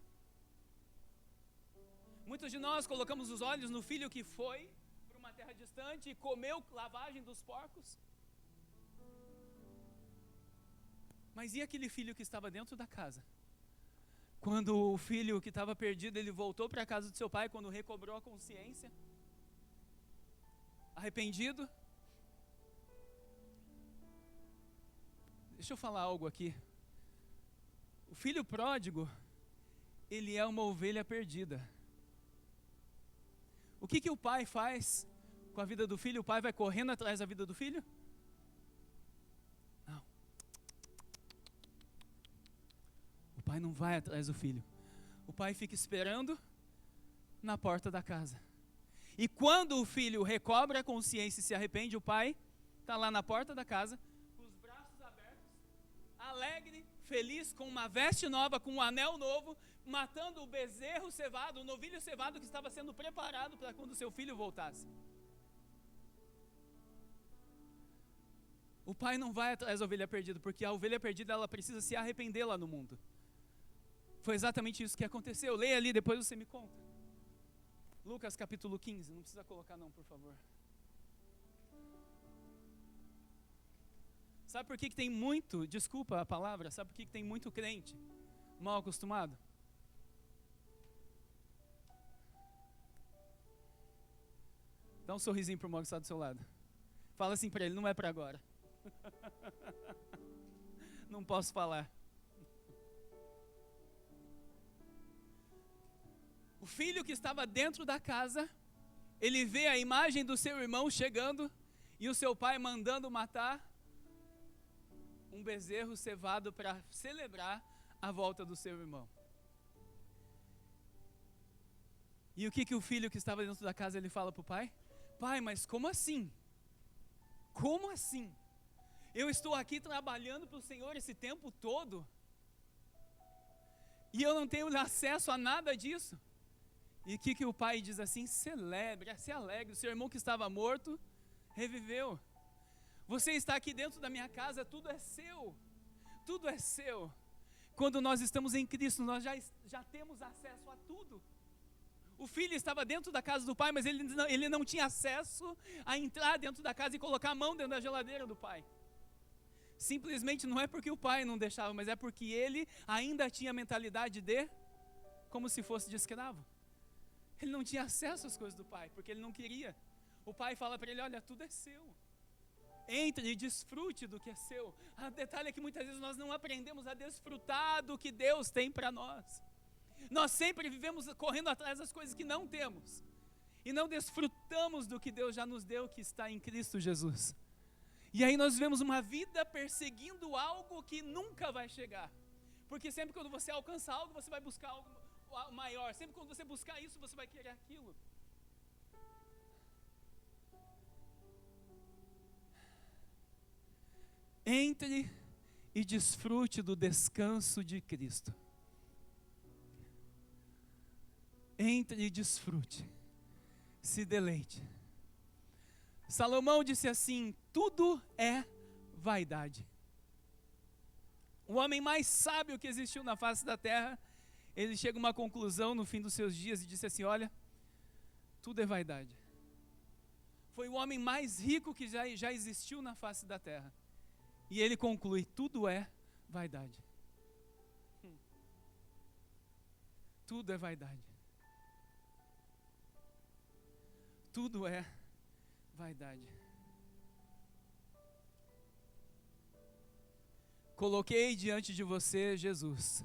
Muitos de nós colocamos os olhos no filho que foi para uma terra distante e comeu lavagem dos porcos. Mas e aquele filho que estava dentro da casa? Quando o filho que estava perdido, ele voltou para a casa do seu pai, quando recobrou a consciência, arrependido. Deixa eu falar algo aqui. O filho pródigo, ele é uma ovelha perdida. O que o pai faz com a vida do filho? O pai vai correndo atrás da vida do filho? Não. pai não vai atrás do filho. O pai fica esperando na porta da casa. E quando o filho recobra a consciência e se arrepende, o pai está lá na porta da casa, com os braços abertos, alegre, feliz, com uma veste nova, com um anel novo, matando o bezerro cevado, o novilho cevado que estava sendo preparado para quando seu filho voltasse. O pai não vai atrás da ovelha perdida, porque a ovelha perdida ela precisa se arrepender lá no mundo. Foi exatamente isso que aconteceu. Leia ali, depois você me conta. Lucas capítulo 15, não precisa colocar não, por favor. Sabe por que tem muito, desculpa a palavra, sabe por que tem muito crente mal acostumado? Dá um sorrisinho pro irmão que está do seu lado. Fala assim para ele, não é para agora. Não posso falar. O filho que estava dentro da casa, ele vê a imagem do seu irmão chegando e o seu pai mandando matar um bezerro cevado para celebrar a volta do seu irmão. E o que o filho que estava dentro da casa ele fala para o pai? Pai, mas como assim? Como assim? Eu estou aqui trabalhando para o Senhor esse tempo todo e eu não tenho acesso a nada disso. E o que o pai diz assim? Celebre, se alegre, o seu irmão que estava morto, reviveu. Você está aqui dentro da minha casa, tudo é seu. Tudo é seu. Quando nós estamos em Cristo, nós já temos acesso a tudo. O filho estava dentro da casa do pai, mas ele não tinha acesso a entrar dentro da casa e colocar a mão dentro da geladeira do pai. Simplesmente não é porque o pai não deixava, mas é porque ele ainda tinha a mentalidade de como se fosse de escravo. Ele não tinha acesso às coisas do pai, porque ele não queria. O pai fala para ele, olha, tudo é seu. Entre e desfrute do que é seu. O detalhe é que muitas vezes nós não aprendemos a desfrutar do que Deus tem para nós. Nós sempre vivemos correndo atrás das coisas que não temos. E não desfrutamos do que Deus já nos deu, que está em Cristo Jesus. E aí nós vivemos uma vida perseguindo algo que nunca vai chegar. Porque sempre quando você alcança algo, você vai buscar algo maior. Sempre quando você buscar isso, você vai querer aquilo. Entre e desfrute do descanso de Cristo. Entre e desfrute. Se deleite. Salomão disse assim: tudo é vaidade. O homem mais sábio que existiu na face da terra, ele chega a uma conclusão no fim dos seus dias e disse assim: olha, tudo é vaidade. Foi o homem mais rico que já existiu na face da terra. E ele conclui: tudo é vaidade. Tudo é vaidade. Tudo é vaidade. Coloquei diante de você Jesus.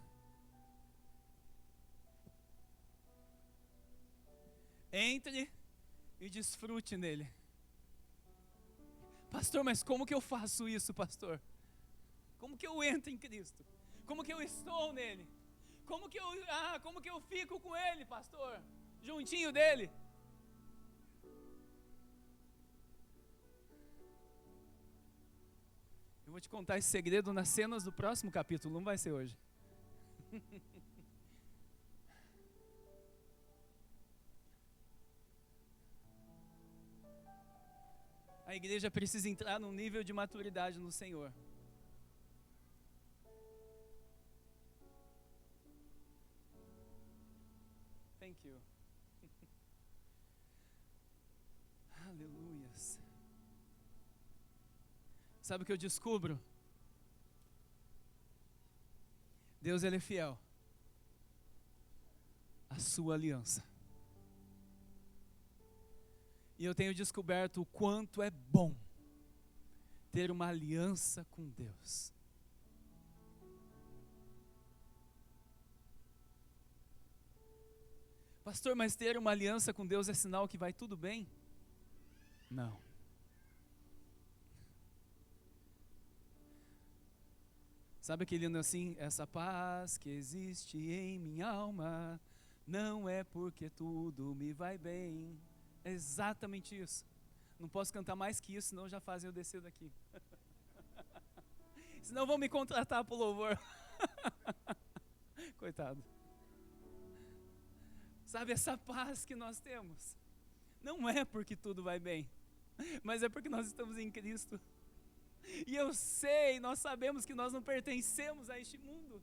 Entre e desfrute nele. Pastor, mas como que eu faço isso, pastor? Como que eu entro em Cristo? Como que eu estou nele? Como que eu fico com ele, pastor? Juntinho dele? Eu vou te contar esse segredo nas cenas do próximo capítulo, não vai ser hoje. A igreja precisa entrar num nível de maturidade no Senhor. Thank you. Aleluias. Sabe o que eu descubro? Deus, ele é fiel à sua aliança. E eu tenho descoberto o quanto é bom ter uma aliança com Deus. Pastor, mas ter uma aliança com Deus é sinal que vai tudo bem? Não. Sabe aquele hino assim? Essa paz que existe em minha alma, não é porque tudo me vai bem. É exatamente isso. Não posso cantar mais que isso, senão já fazem eu descer daqui. Senão vão me contratar pro louvor. Coitado. Sabe, essa paz que nós temos, não é porque tudo vai bem, mas é porque nós estamos em Cristo. E eu sei, nós sabemos que nós não pertencemos a este mundo.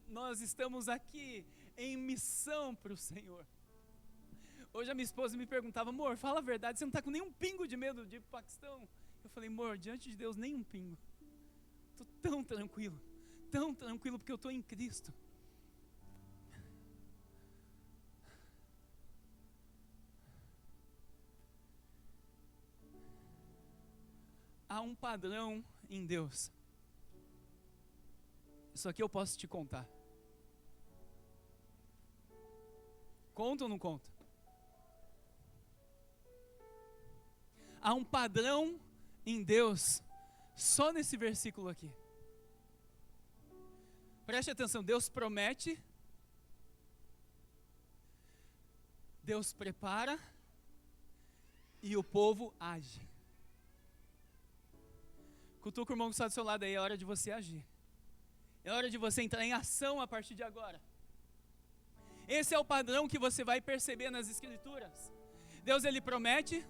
Nós estamos aqui em missão para o Senhor. Hoje a minha esposa me perguntava: amor, fala a verdade, você não está com nenhum pingo de medo de ir para o Paquistão? Eu falei: amor, diante de Deus, nenhum pingo. Estou tão tranquilo, porque eu estou em Cristo. Há um padrão em Deus. Isso aqui eu posso te contar. Conta ou não conta? Há um padrão em Deus, só nesse versículo aqui. Preste atenção, Deus promete, Deus prepara e o povo age. Cutuca o irmão que está do seu lado aí, é hora de você agir. É hora de você entrar em ação a partir de agora. Esse é o padrão que você vai perceber nas Escrituras. Deus, Ele promete,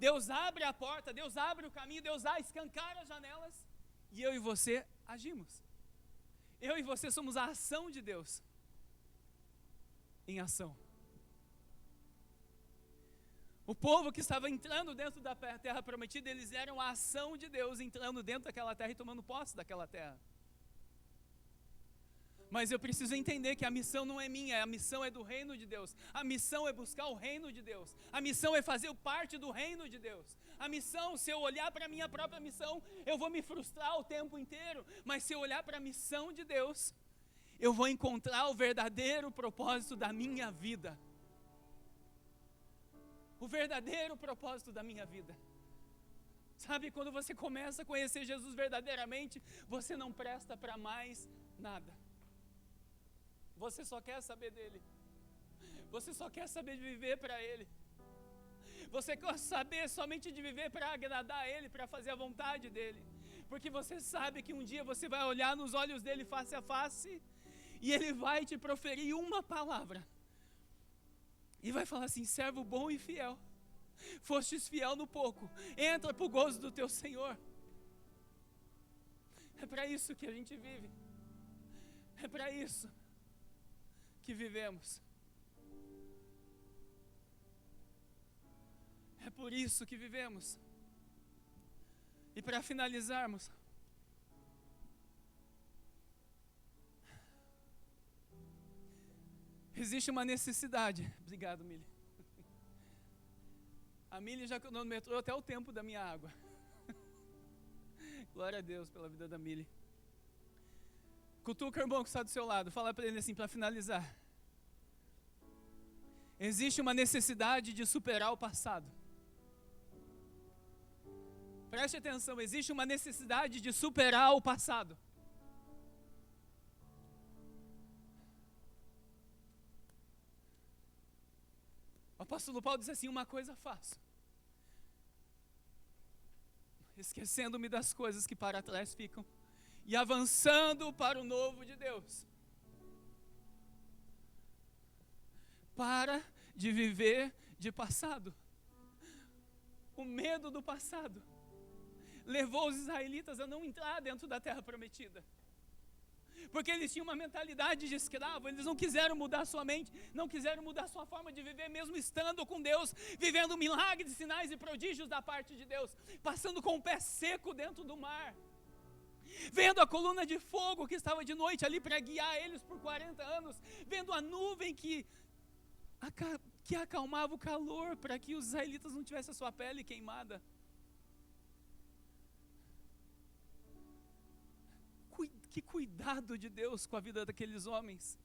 Deus abre a porta, Deus abre o caminho, Deus escancara as janelas, e eu e você agimos. Eu e você somos a ação de Deus em ação. O povo que estava entrando dentro da terra prometida, eles eram a ação de Deus entrando dentro daquela terra e tomando posse daquela terra. Mas eu preciso entender que a missão não é minha, a missão é do reino de Deus. A missão é buscar o reino de Deus. A missão é fazer parte do reino de Deus. A missão, se eu olhar para a minha própria missão, eu vou me frustrar o tempo inteiro. Mas se eu olhar para a missão de Deus, eu vou encontrar o verdadeiro propósito da minha vida. O verdadeiro propósito da minha vida. Sabe, quando você começa a conhecer Jesus verdadeiramente, você não presta para mais nada. Você só quer saber dele. Você só quer saber de viver para ele. Você quer saber somente de viver para agradar a ele, para fazer a vontade dele. Porque você sabe que um dia você vai olhar nos olhos dele face a face e ele vai te proferir uma palavra. E vai falar assim: servo bom e fiel. Fostes fiel no pouco, entra para o gozo do teu Senhor. É para isso que a gente vive. É para isso que vivemos. É por isso que vivemos. E para finalizarmos, existe uma necessidade. Obrigado, Mili. A Mili já cronometrou até o tempo da minha água. Glória a Deus pela vida da Mili. Cutuca o irmão que está do seu lado, fala para ele assim, para finalizar. Existe uma necessidade de superar o passado. Preste atenção, existe uma necessidade de superar o passado. O apóstolo Paulo diz assim: uma coisa faço, esquecendo-me das coisas que para trás ficam e avançando para o novo de Deus. Para de viver de passado. O medo do passado levou os israelitas a não entrar dentro da terra prometida. Porque eles tinham uma mentalidade de escravo, eles não quiseram mudar sua mente, não quiseram mudar sua forma de viver, mesmo estando com Deus, vivendo milagres, sinais e prodígios da parte de Deus, passando com o pé seco dentro do mar, vendo a coluna de fogo que estava de noite ali para guiar eles por 40 anos, vendo a nuvem que acalmava o calor para que os israelitas não tivessem a sua pele queimada. Que cuidado de Deus com a vida daqueles homens.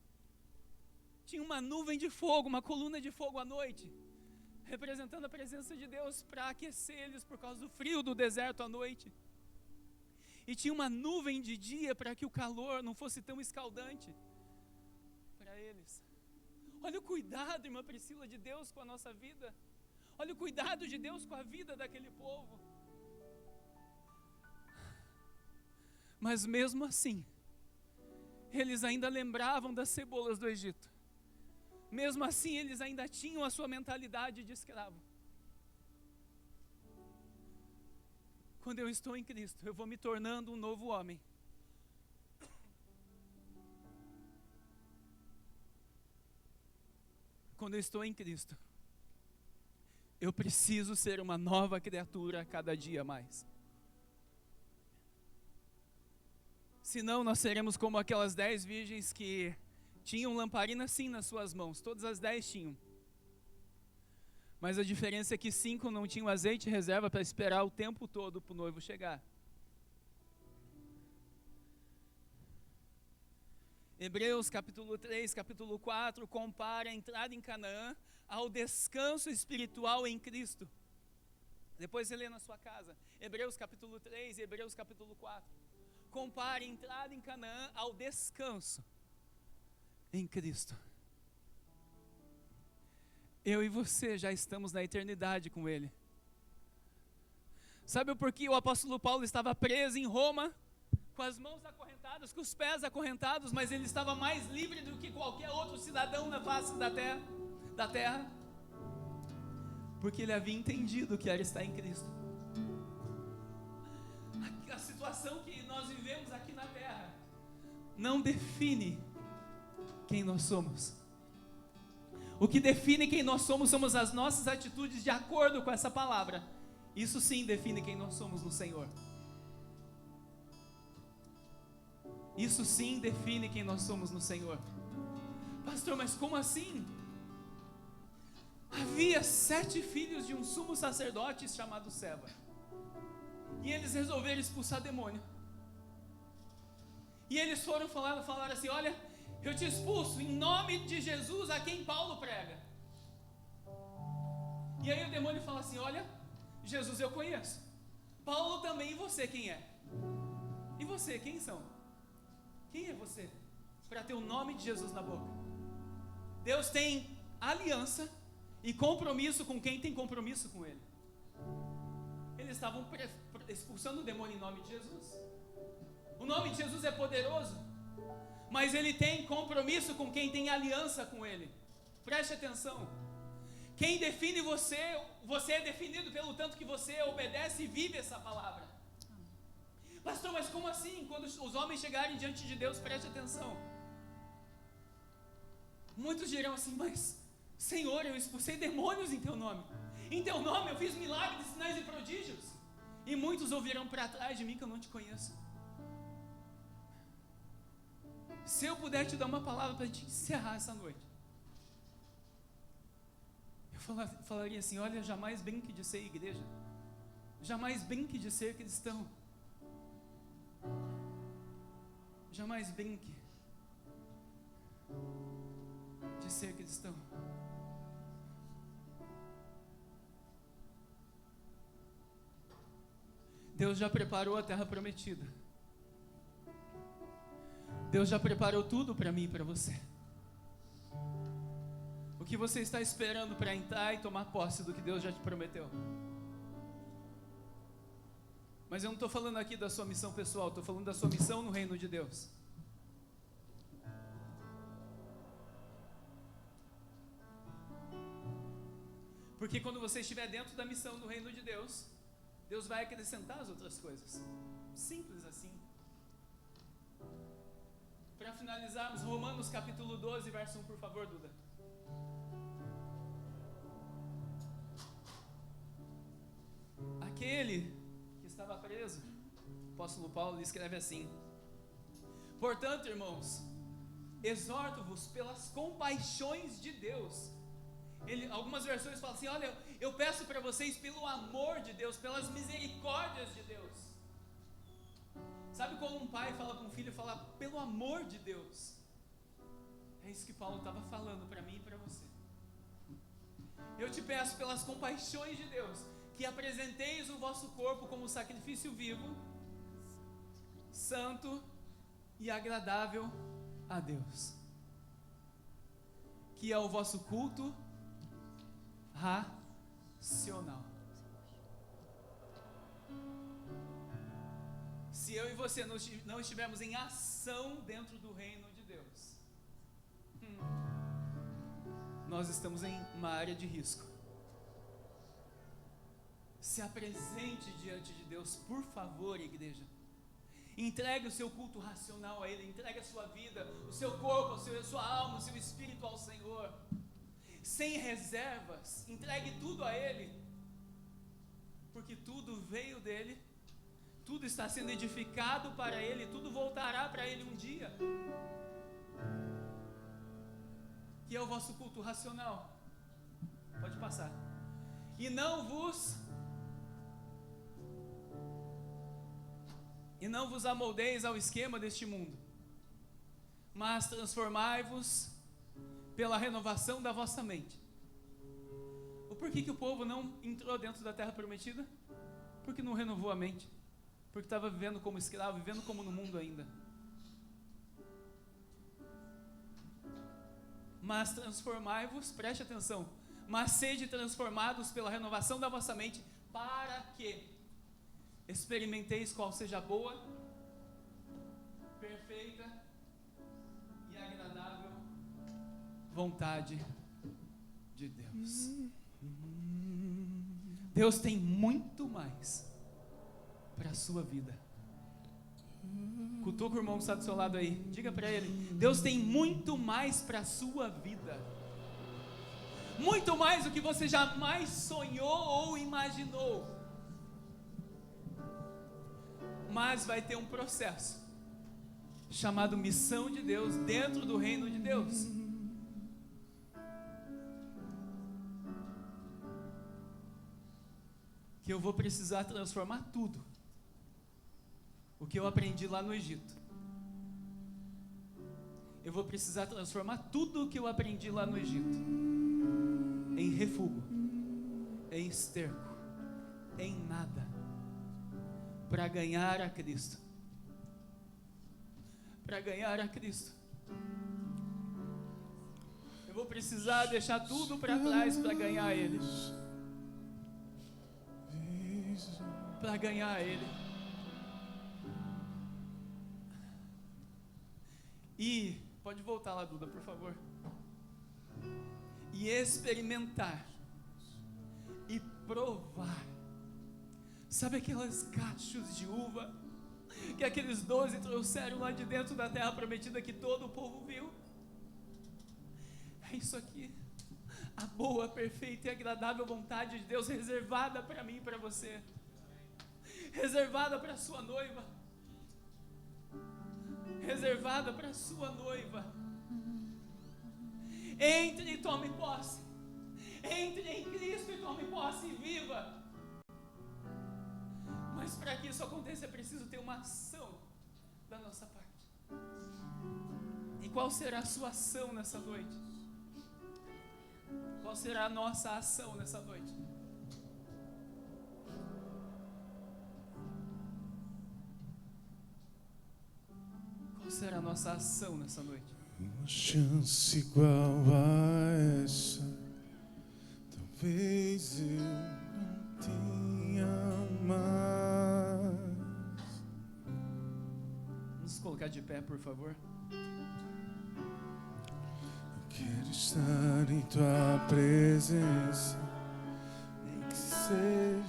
Tinha uma nuvem de fogo, uma coluna de fogo à noite, representando a presença de Deus para aquecer eles por causa do frio do deserto à noite. e tinha uma nuvem de dia para que o calor não fosse tão escaldante para eles. Olha o cuidado, irmã Priscila, de Deus com a nossa vida. Olha o cuidado de Deus com a vida daquele povo. Mas mesmo assim, eles ainda lembravam das cebolas do Egito. Mesmo assim, eles ainda tinham a sua mentalidade de escravo. Quando eu estou em Cristo, eu vou me tornando um novo homem. Quando eu estou em Cristo, eu preciso ser uma nova criatura a cada dia mais. Senão nós seremos como aquelas 10 virgens que tinham lamparina sim nas suas mãos. Todas as 10 tinham. Mas a diferença é que 5 não tinham azeite em reserva para esperar o tempo todo para o noivo chegar. Hebreus capítulo 3, capítulo 4 compara a entrada em Canaã ao descanso espiritual em Cristo. Depois você lê na sua casa. Hebreus capítulo 3 e Hebreus capítulo 4. Compara a entrada em Canaã ao descanso em Cristo. Eu e você já estamos na eternidade com Ele. Sabe o porquê o apóstolo Paulo estava preso em Roma, com as mãos acorrentadas, com os pés acorrentados, mas ele estava mais livre do que qualquer outro cidadão na face da terra? Porque ele havia entendido o que era estar em Cristo. A situação que nós vivemos aqui na terra não define quem nós somos. O que define quem nós somos as nossas atitudes de acordo com essa palavra. Isso sim define quem nós somos no Senhor. Isso sim define quem nós somos no Senhor. Pastor, mas como assim? Havia 7 filhos de um sumo sacerdote chamado Seva. E eles resolveram expulsar demônio. E eles foram falar assim: olha, eu te expulso em nome de Jesus a quem Paulo prega. E aí o demônio fala assim: olha, Jesus eu conheço, Paulo também, e você quem é? E você, quem são? Quem é você para ter o nome de Jesus na boca? Deus tem aliança e compromisso com quem tem compromisso com Ele. Eles estavam expulsando o demônio em nome de Jesus. O nome de Jesus é poderoso, mas Ele tem compromisso com quem tem aliança com Ele. Preste atenção. Quem define você, você é definido pelo tanto que você obedece e vive essa palavra. Pastor, mas como assim? Quando os homens chegarem diante de Deus, preste atenção. Muitos dirão assim: mas Senhor, eu expulsei demônios em teu nome. Em teu nome eu fiz milagres, sinais e prodígios. E muitos ouvirão para trás de mim que eu não te conheço. Se eu puder te dar uma palavra para te encerrar essa noite, eu falaria assim: olha, jamais brinque de ser igreja. Jamais brinque de ser cristão. Jamais brinque de ser cristão. Deus já preparou a terra prometida. Deus já preparou tudo para mim e para você. O que você está esperando para entrar e tomar posse do que Deus já te prometeu? Mas eu não estou falando aqui da sua missão pessoal, estou falando da sua missão no reino de Deus. Porque quando você estiver dentro da missão do reino de Deus, Deus vai acrescentar as outras coisas. Simples assim. Para finalizarmos, Romanos capítulo 12, verso 1, por favor, Duda. Aquele que estava preso, o apóstolo Paulo escreve assim: portanto, irmãos, exorto-vos pelas compaixões de Deus. Algumas versões falam assim: olha, eu peço para vocês pelo amor de Deus, pelas misericórdias de Deus. Sabe quando um pai fala para um filho, fala pelo amor de Deus? É isso que Paulo estava falando para mim e para você. Eu te peço pelas compaixões de Deus, que apresenteis o vosso corpo como sacrifício vivo, santo e agradável a Deus, que é o vosso culto racional. Se eu e você não estivermos em ação dentro do reino de Deus, nós estamos em uma área de risco. Se apresente diante de Deus, por favor, igreja. Entregue o seu culto racional a Ele, entregue a sua vida, o seu corpo, a sua alma, o seu espírito ao Senhor, sem reservas. Entregue tudo a Ele, porque tudo veio dEle, tudo está sendo edificado para Ele, tudo voltará para Ele um dia. Que é o vosso culto racional. Pode passar. E não vos amoldeis ao esquema deste mundo, mas transformai-vos pela renovação da vossa mente. Por que o povo não entrou dentro da terra prometida? Porque não renovou a mente, porque estava vivendo como escravo, vivendo como no mundo ainda. Mas transformai-vos, preste atenção, mas sede transformados pela renovação da vossa mente, para que experimenteis qual seja a boa, perfeita e agradável vontade de Deus. Deus tem muito mais para a sua vida. Cutuca o irmão que está do seu lado aí, diga para ele: Deus tem muito mais para a sua vida, muito mais do que você jamais sonhou ou imaginou. Mas vai ter um processo chamado missão de Deus dentro do reino de Deus. Que eu vou precisar transformar tudo o que eu aprendi lá no Egito. Eu vou precisar transformar tudo o que eu aprendi lá no Egito em refúgio, em esterco, em nada, para ganhar a Cristo. Para ganhar a Cristo. Eu vou precisar deixar tudo para trás para ganhar Ele. Para ganhar Ele. E, pode voltar lá, Duda, por favor. E experimentar e provar. Sabe aquelas cachos de uva que aqueles 12 trouxeram lá de dentro da terra prometida que todo o povo viu? É isso aqui, a boa, perfeita e agradável vontade de Deus reservada para mim e para você, reservada para a sua noiva, reservada para a sua noiva. Entre e tome posse, entre em Cristo e tome posse e viva. Mas para que isso aconteça é preciso ter uma ação da nossa parte. E qual será a sua ação nessa noite? Qual será a nossa ação nessa noite? Qual será a nossa ação nessa noite? Uma chance igual a essa, talvez eu não tenha mais. Vamos colocar de pé, por favor. Quero estar em tua presença, nem que seja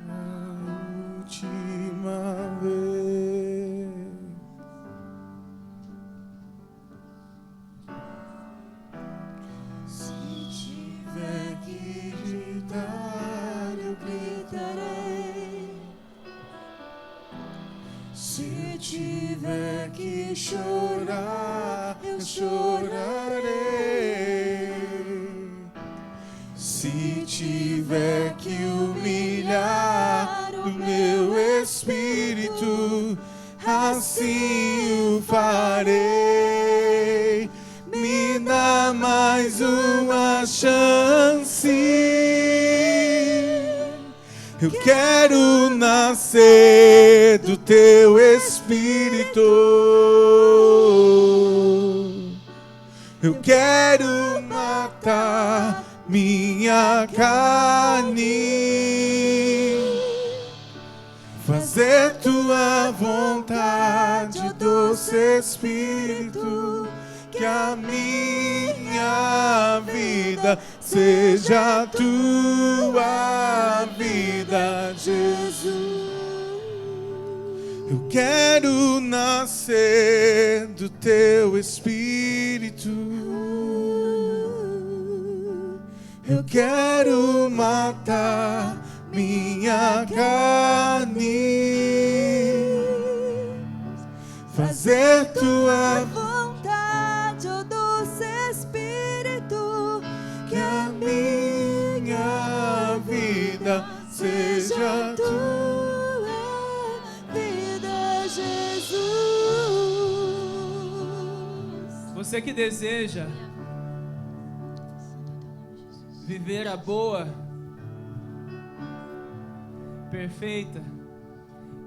a última vez. Se tiver que gritar, eu gritarei. Se tiver que chorar, eu chorarei. Se tiver que humilhar o meu espírito, assim o farei. Me dá mais uma chance. Eu quero nascer do teu espírito. Espírito. Eu quero matar minha carne, fazer tua vontade, doce Espírito. Que a minha vida seja a tua vida, Jesus. Eu quero nascer do teu Espírito. Eu quero matar minha carne, fazer tua vontade, ó doce Espírito. Que a minha vida seja a tua vida, Jesus. Você que deseja viver a boa, perfeita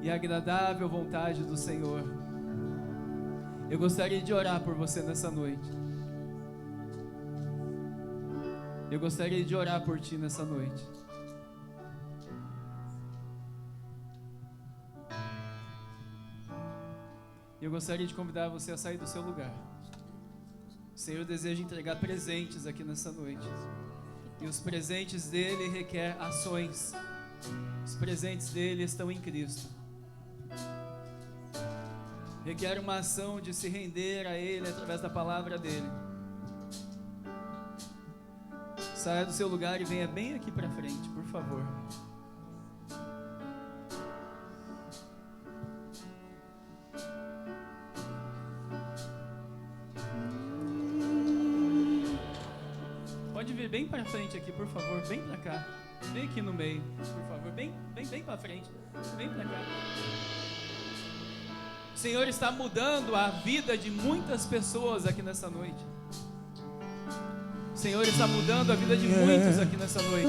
e agradável vontade do Senhor, eu gostaria de orar por você nessa noite. Eu gostaria de orar por ti nessa noite. Eu gostaria de convidar você a sair do seu lugar. O Senhor deseja entregar presentes aqui nessa noite. E os presentes dele requer ações. Os presentes dele estão em Cristo. Requer uma ação de se render a ele através da palavra dele. Saia do seu lugar e venha bem aqui para frente, por favor. Pode vir bem para frente aqui, por favor, bem para cá. Vem aqui no meio, por favor, bem para frente. Vem para cá. O Senhor está mudando a vida de muitas pessoas aqui nessa noite. O Senhor está mudando a vida de muitos aqui nessa noite.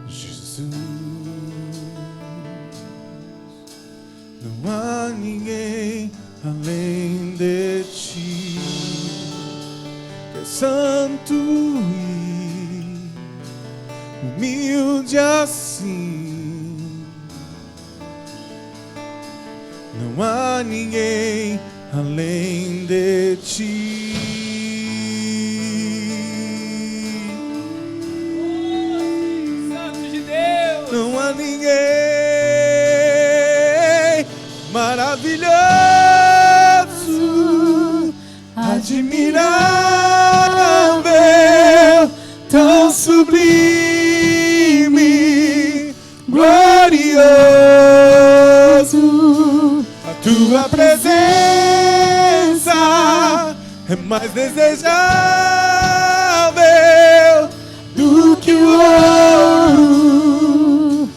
Jesus, não há ninguém além de ti, que é santo e humilde assim. Não há ninguém além de ti. Oh, Santo de Deus! Não há ninguém maravilhoso, admirável, tão sublime, glorioso. A tua presença é mais desejável do que o ouro,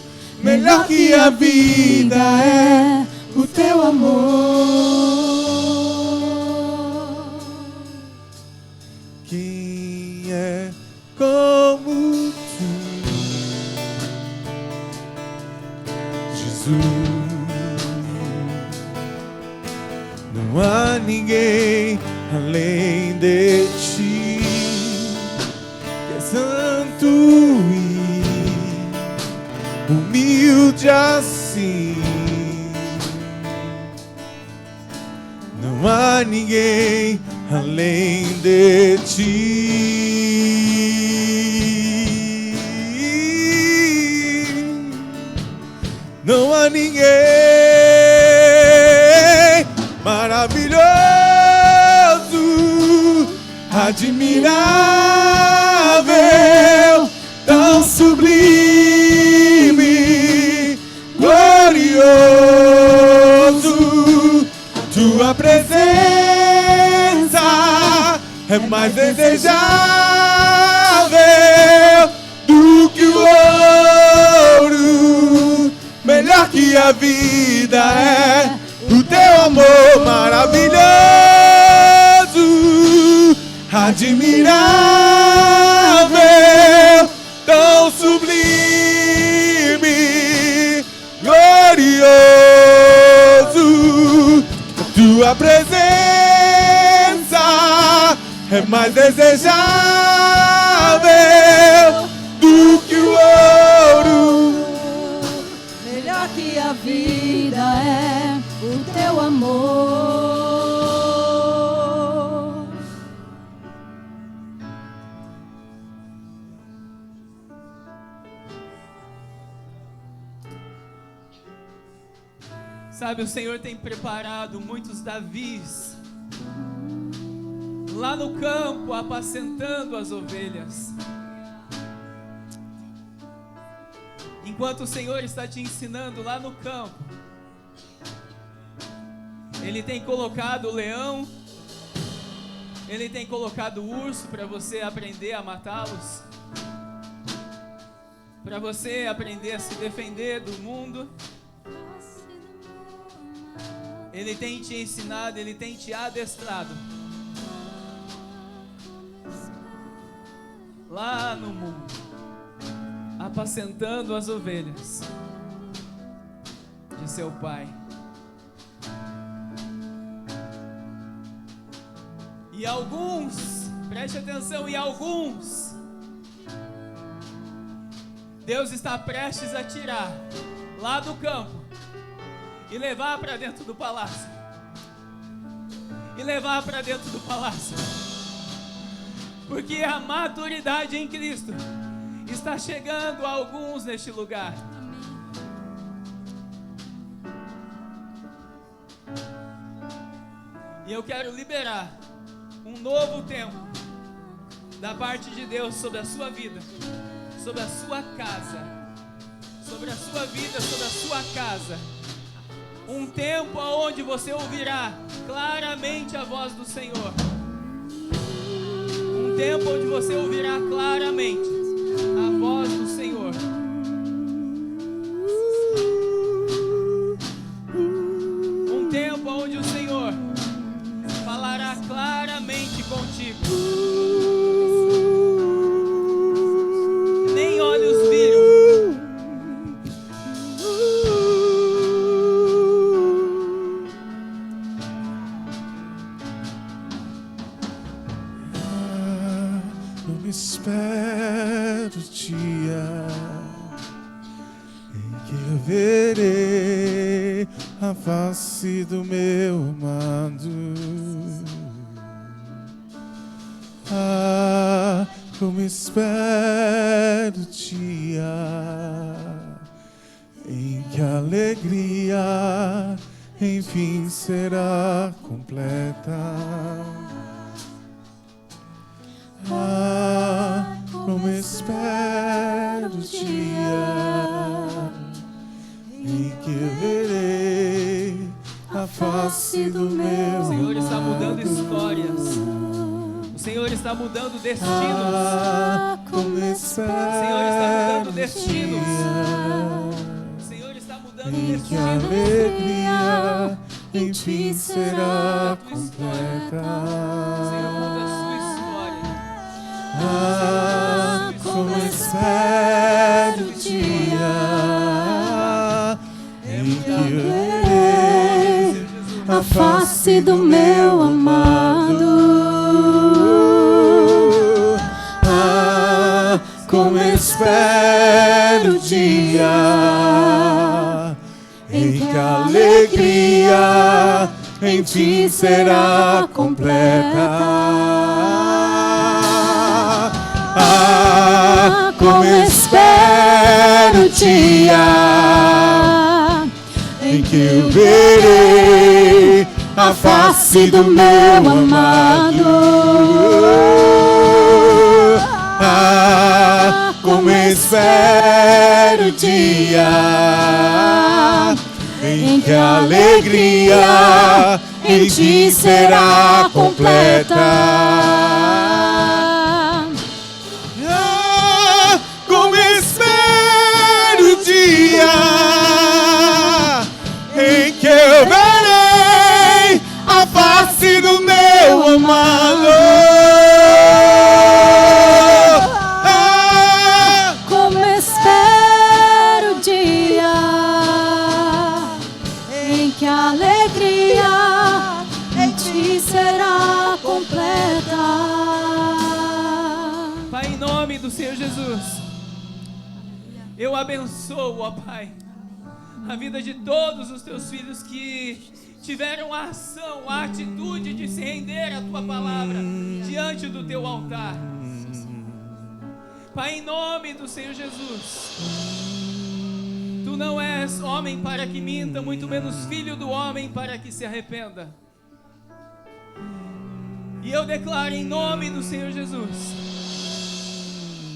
melhor que a vida é o teu amor. Quem é como tu, Jesus? Não há ninguém além de ti, que é santo e humilde assim. Não há ninguém além de ti. Não há ninguém maravilhoso, admirável, tão sublime, glorioso. Tua presença é mais desejável do que o ouro, melhor que a vida é o teu amor maravilhoso, admirável, tão sublime, tua presença é mais desejável do que o ouro. Melhor que a vida é o teu amor. Sabe, o Senhor tem preparado muitos Davis lá no campo, apacentando as ovelhas. Enquanto o Senhor está te ensinando lá no campo, Ele tem colocado o leão, Ele tem colocado o urso para você aprender a matá-los, para você aprender a se defender do mundo. Ele tem te ensinado, Ele tem te adestrado lá no mundo, apacentando as ovelhas de seu Pai. E alguns, preste atenção, e alguns Deus está prestes a tirar lá do campo e levar para dentro do palácio. E levar para dentro do palácio. Porque a maturidade em Cristo está chegando a alguns neste lugar. E eu quero liberar um novo tempo da parte de Deus sobre a sua vida, sobre a sua casa, sobre a sua vida, sobre a sua casa. Um tempo onde você ouvirá claramente a voz do Senhor. Um tempo onde você ouvirá claramente a voz do Senhor. Um tempo onde o Senhor falará claramente contigo. Nem olhos viram, espero o dia em que eu verei a face do meu amado. Ah, como espero o dia em que a alegria enfim será completa. Ah, como espero o dia em que eu verei a face do meu. O Senhor está mudando histórias. O Senhor está mudando destinos. Ah, como O Senhor está mudando destinos. O Senhor está mudando em que a destinos. alegria enfim será O Senhor completa. muda a sua história. Ah, como espero o dia em que eu verei a face do meu amado. Ah, como espero o dia em que a alegria enfim será completa. Ah, como espero o dia em que eu verei a face do meu amado. Ah, como espero o dia em que a alegria em ti será completa. Ah, como espero o dia em que eu verei a face do meu amado. Ah, Como espero o dia em que a alegria do Senhor Jesus, eu abençoo, ó Pai, a vida de todos os teus filhos que tiveram a ação, a atitude de se render à tua palavra diante do teu altar. Pai, em nome do Senhor Jesus, tu não és homem para que minta, muito menos filho do homem para que se arrependa. E eu declaro em nome do Senhor Jesus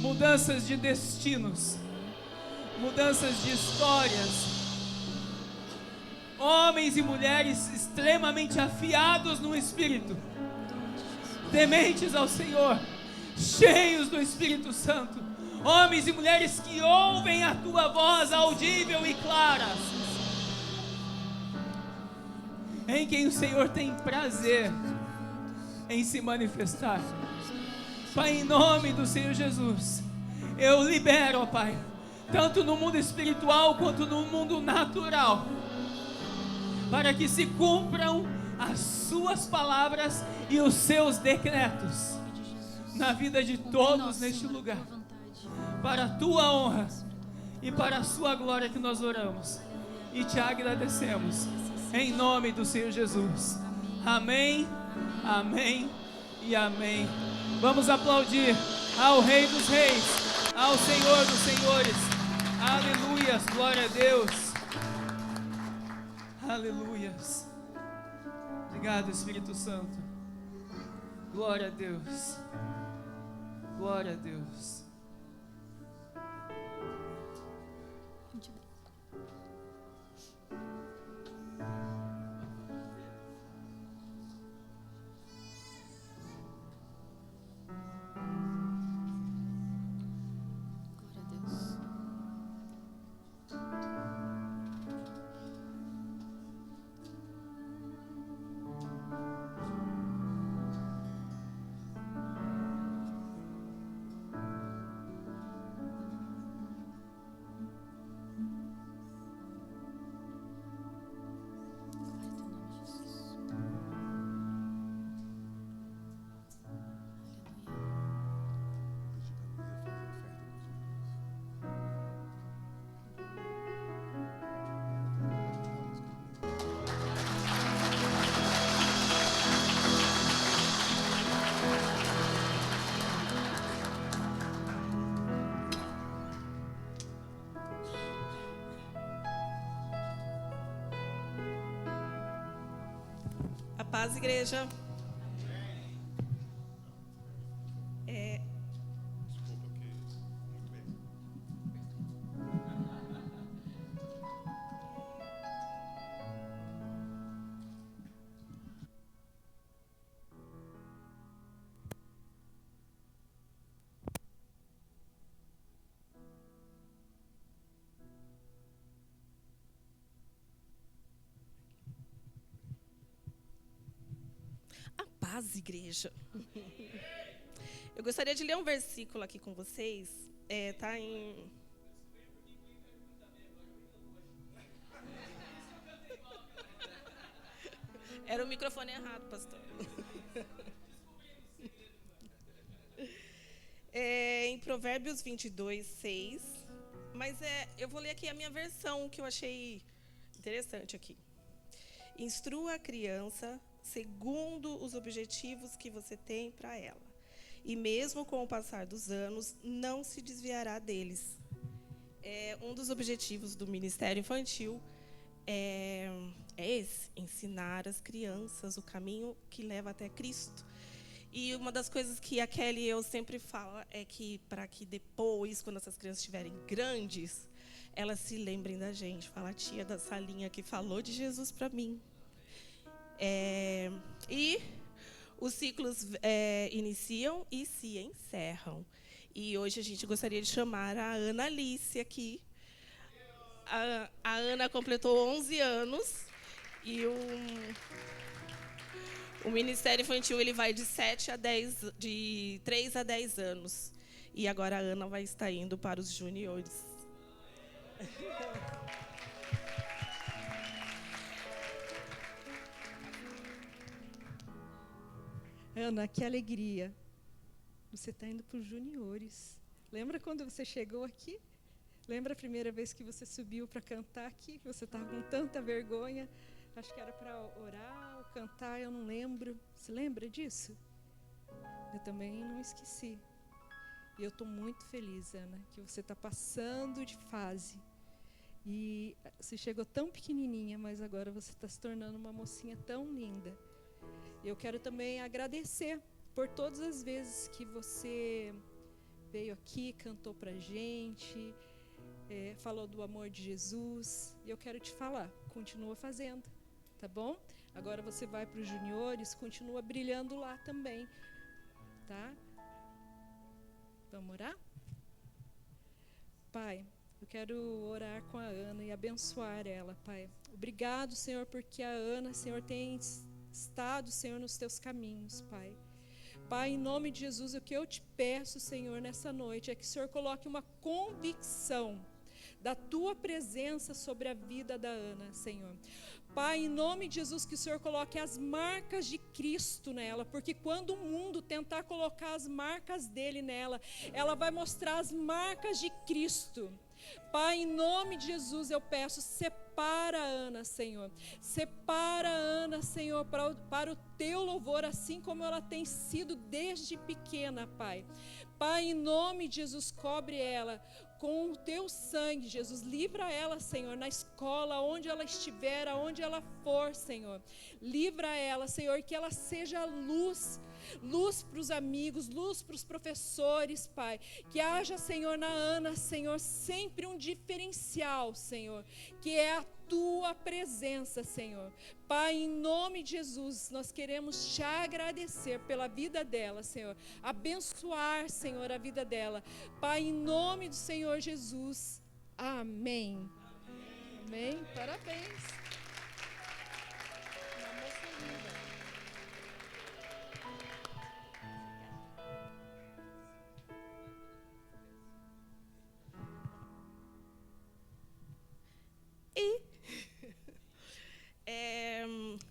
mudanças de destinos, mudanças de histórias, homens e mulheres extremamente afiados no Espírito, tementes ao Senhor, cheios do Espírito Santo, homens e mulheres que ouvem a tua voz audível e clara, em quem o Senhor tem prazer em se manifestar. Pai, em nome do Senhor Jesus, eu libero, ó Pai, tanto no mundo espiritual quanto no mundo natural, para que se cumpram as suas palavras e os seus decretos na vida de todos neste lugar, para a tua honra e para a sua glória que nós oramos e te agradecemos, em nome do Senhor Jesus. Amém, amém e amém. Vamos aplaudir ao Rei dos Reis, ao Senhor dos Senhores. Aleluias, glória a Deus. Aleluias. Obrigado, Espírito Santo. Glória a Deus. Glória a Deus. Paz, igreja. Paz, igreja. Eu gostaria de ler um versículo aqui com vocês. Tá em... Era o microfone errado, pastor. Em Provérbios 22:6. Mas eu vou ler aqui a minha versão, que eu achei interessante aqui. Instrua a criança segundo os objetivos que você tem para ela. E mesmo com o passar dos anos, não se desviará deles. Um dos objetivos do Ministério Infantil é esse: ensinar as crianças o caminho que leva até Cristo. E uma das coisas que a Kelly e eu sempre fala é que, para que depois, quando essas crianças estiverem grandes, elas se lembrem da gente. Fala, a tia da salinha que falou de Jesus para mim. E os ciclos iniciam e se encerram. E hoje a gente gostaria de chamar a Ana Alice aqui. A Ana completou 11 anos e o Ministério Infantil ele vai de 3 a 10 anos. E agora a Ana vai estar indo para os juniores. Ana, que alegria. Você está indo para os juniores. Lembra quando você chegou aqui? Lembra a primeira vez que você subiu para cantar aqui? Que você estava com tanta vergonha. Acho que era para orar ou cantar, eu não lembro. Você lembra disso? Eu também não esqueci. E eu estou muito feliz, Ana, que você está passando de fase. E você chegou tão pequenininha, mas agora você está se tornando uma mocinha tão linda. Eu quero também agradecer por todas as vezes que você veio aqui, cantou pra gente, falou do amor de Jesus. E eu quero te falar, continua fazendo, tá bom? Agora você vai para os juniores, continua brilhando lá também, tá? Vamos orar? Pai, eu quero orar com a Ana e abençoar ela, Pai. Obrigado, Senhor, porque a Ana, Senhor, tem estado, Senhor, nos teus caminhos, Pai. Pai, em nome de Jesus, o que eu te peço, Senhor, nessa noite é que o Senhor coloque uma convicção da tua presença sobre a vida da Ana, Senhor. Pai, em nome de Jesus, que o Senhor coloque as marcas de Cristo nela, porque quando o mundo tentar colocar as marcas dele nela, ela vai mostrar as marcas de Cristo. Pai, em nome de Jesus, eu peço, separa a Ana, Senhor. Separa a Ana, Senhor, para o teu louvor, assim como ela tem sido desde pequena, Pai. Pai, em nome de Jesus, cobre ela com o teu sangue, Jesus. Livra ela, Senhor, na escola, onde ela estiver, aonde ela for, Senhor. Livra ela, Senhor, que ela seja luz. Luz para os amigos, luz para os professores, Pai. Que haja, Senhor, na Ana, Senhor, sempre um diferencial, Senhor, que é a tua presença, Senhor. Pai, em nome de Jesus, nós queremos te agradecer pela vida dela, Senhor. Abençoar, Senhor, a vida dela. Pai, em nome do Senhor Jesus. Amém. Amém. Parabéns. Uma moça linda. E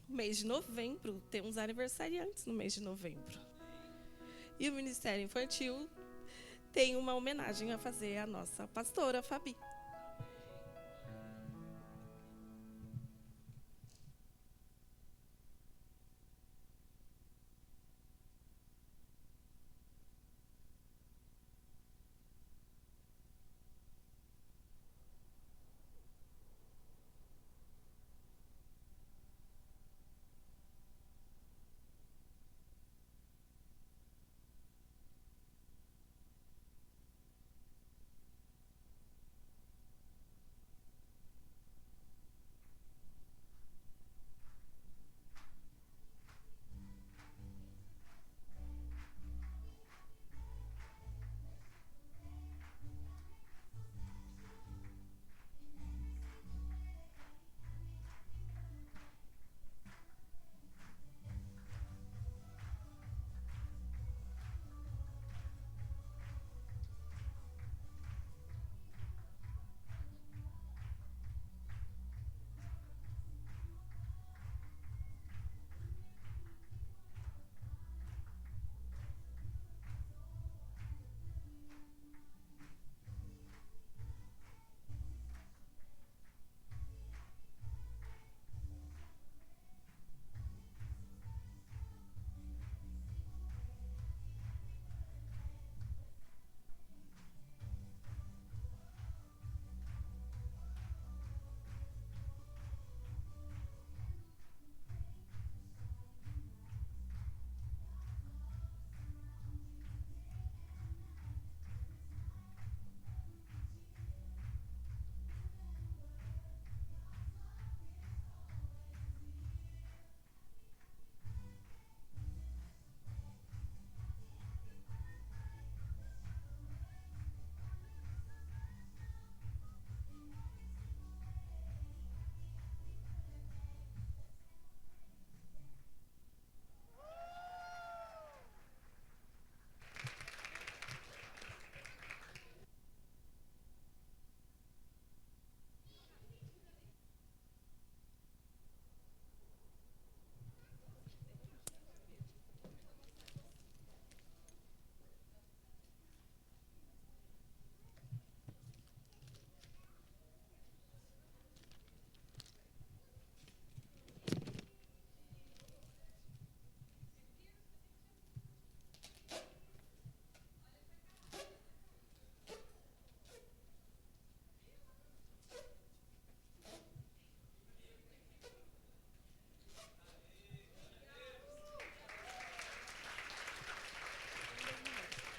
mês de novembro, temos aniversariantes no mês de novembro. E o Ministério Infantil tem uma homenagem a fazer à nossa pastora Fabi.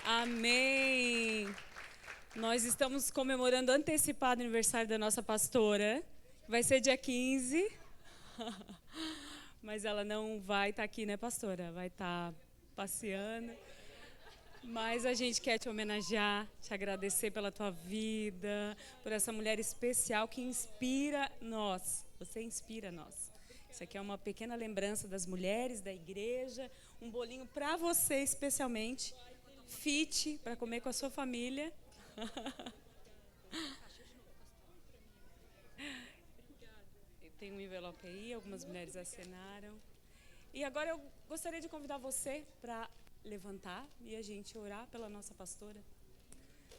Amém. Nós estamos comemorando antecipado o aniversário da nossa pastora. Vai ser dia 15. Mas ela não vai estar aqui, né, pastora? Vai estar passeando. Mas a gente quer te homenagear, te agradecer pela tua vida, por essa mulher especial que inspira nós. Você inspira nós. Isso aqui é uma pequena lembrança das mulheres da igreja. Um bolinho para você especialmente. Fit, para comer com a sua família. Tem um envelope aí, algumas mulheres assinaram. E agora eu gostaria de convidar você para levantar e a gente orar pela nossa pastora,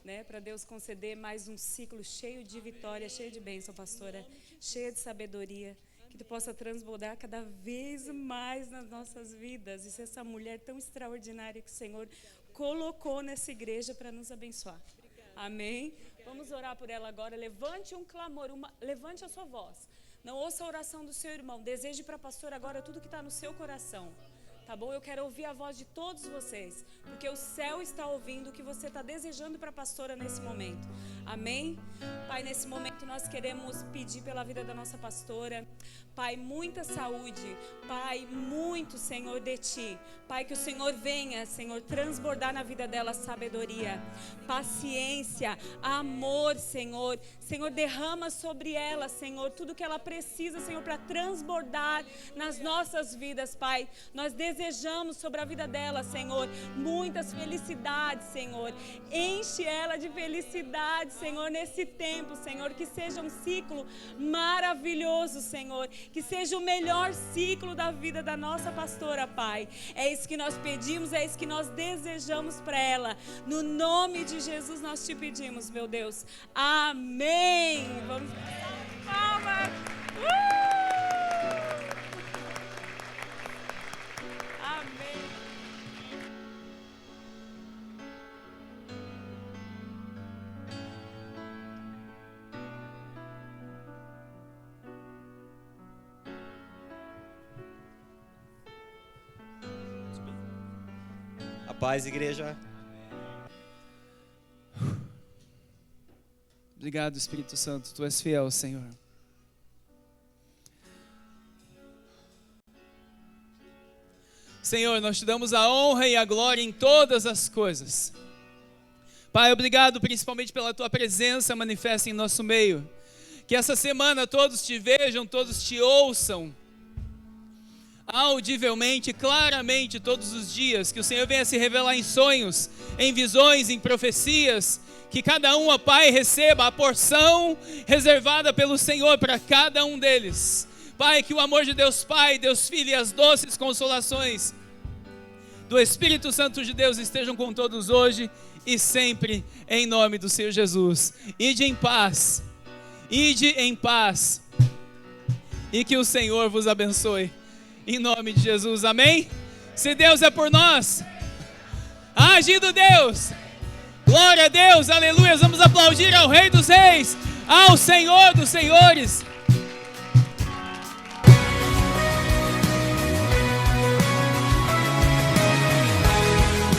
né? Para Deus conceder mais um ciclo cheio de vitória, cheio de bênção, pastora, cheia de sabedoria, que tu possa transbordar cada vez mais nas nossas vidas e ser essa mulher tão extraordinária que o Senhor colocou nessa igreja para nos abençoar. Amém? Vamos orar por ela agora. Levante um clamor, levante a sua voz. Não ouça a oração do seu irmão. Deseje para a pastora agora tudo que está no seu coração. Tá bom? Eu quero ouvir a voz de todos vocês, porque o céu está ouvindo o que você está desejando para a pastora nesse momento. Amém? Pai, nesse momento nós queremos pedir pela vida da nossa pastora. Pai, muita saúde. Pai, muito, Senhor, de Ti. Pai, que o Senhor venha, Senhor, transbordar na vida dela sabedoria, paciência, amor, Senhor. Senhor, derrama sobre ela, Senhor, tudo que ela precisa, Senhor, para transbordar nas nossas vidas, Pai. Nós desejamos sobre a vida dela, Senhor, muitas felicidades, Senhor. Enche ela de felicidade, Senhor, nesse tempo, Senhor. Que seja um ciclo maravilhoso, Senhor. Que seja o melhor ciclo da vida da nossa pastora, Pai. É isso que nós pedimos, é isso que nós desejamos para ela. No nome de Jesus nós te pedimos, meu Deus. Amém. Vamos palmas. Amém. A paz, igreja. Obrigado, Espírito Santo. Tu és fiel, Senhor. Senhor, nós te damos a honra e a glória em todas as coisas. Pai, obrigado principalmente pela tua presença manifesta em nosso meio. Que essa semana todos te vejam, todos te ouçam audivelmente, claramente, todos os dias. Que o Senhor venha se revelar em sonhos, em visões, em profecias. Que cada um, ó Pai, receba a porção reservada pelo Senhor para cada um deles. Pai, que o amor de Deus Pai, Deus Filho e as doces consolações do Espírito Santo de Deus estejam com todos hoje e sempre, em nome do Senhor Jesus. Ide em paz, e que o Senhor vos abençoe, em nome de Jesus, amém? Se Deus é por nós, agindo Deus, glória a Deus, aleluia. Vamos aplaudir ao Rei dos Reis, ao Senhor dos Senhores.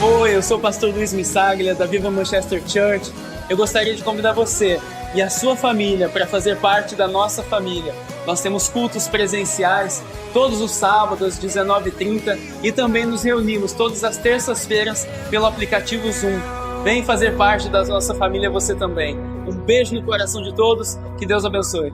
Oi, eu sou o pastor Luiz Missaglia, da Viva Manchester Church. Eu gostaria de convidar você e a sua família para fazer parte da nossa família. Nós temos cultos presenciais todos os sábados, 19h30, e também nos reunimos todas as terças-feiras pelo aplicativo Zoom. Vem fazer parte da nossa família você também. Um beijo no coração de todos, que Deus abençoe.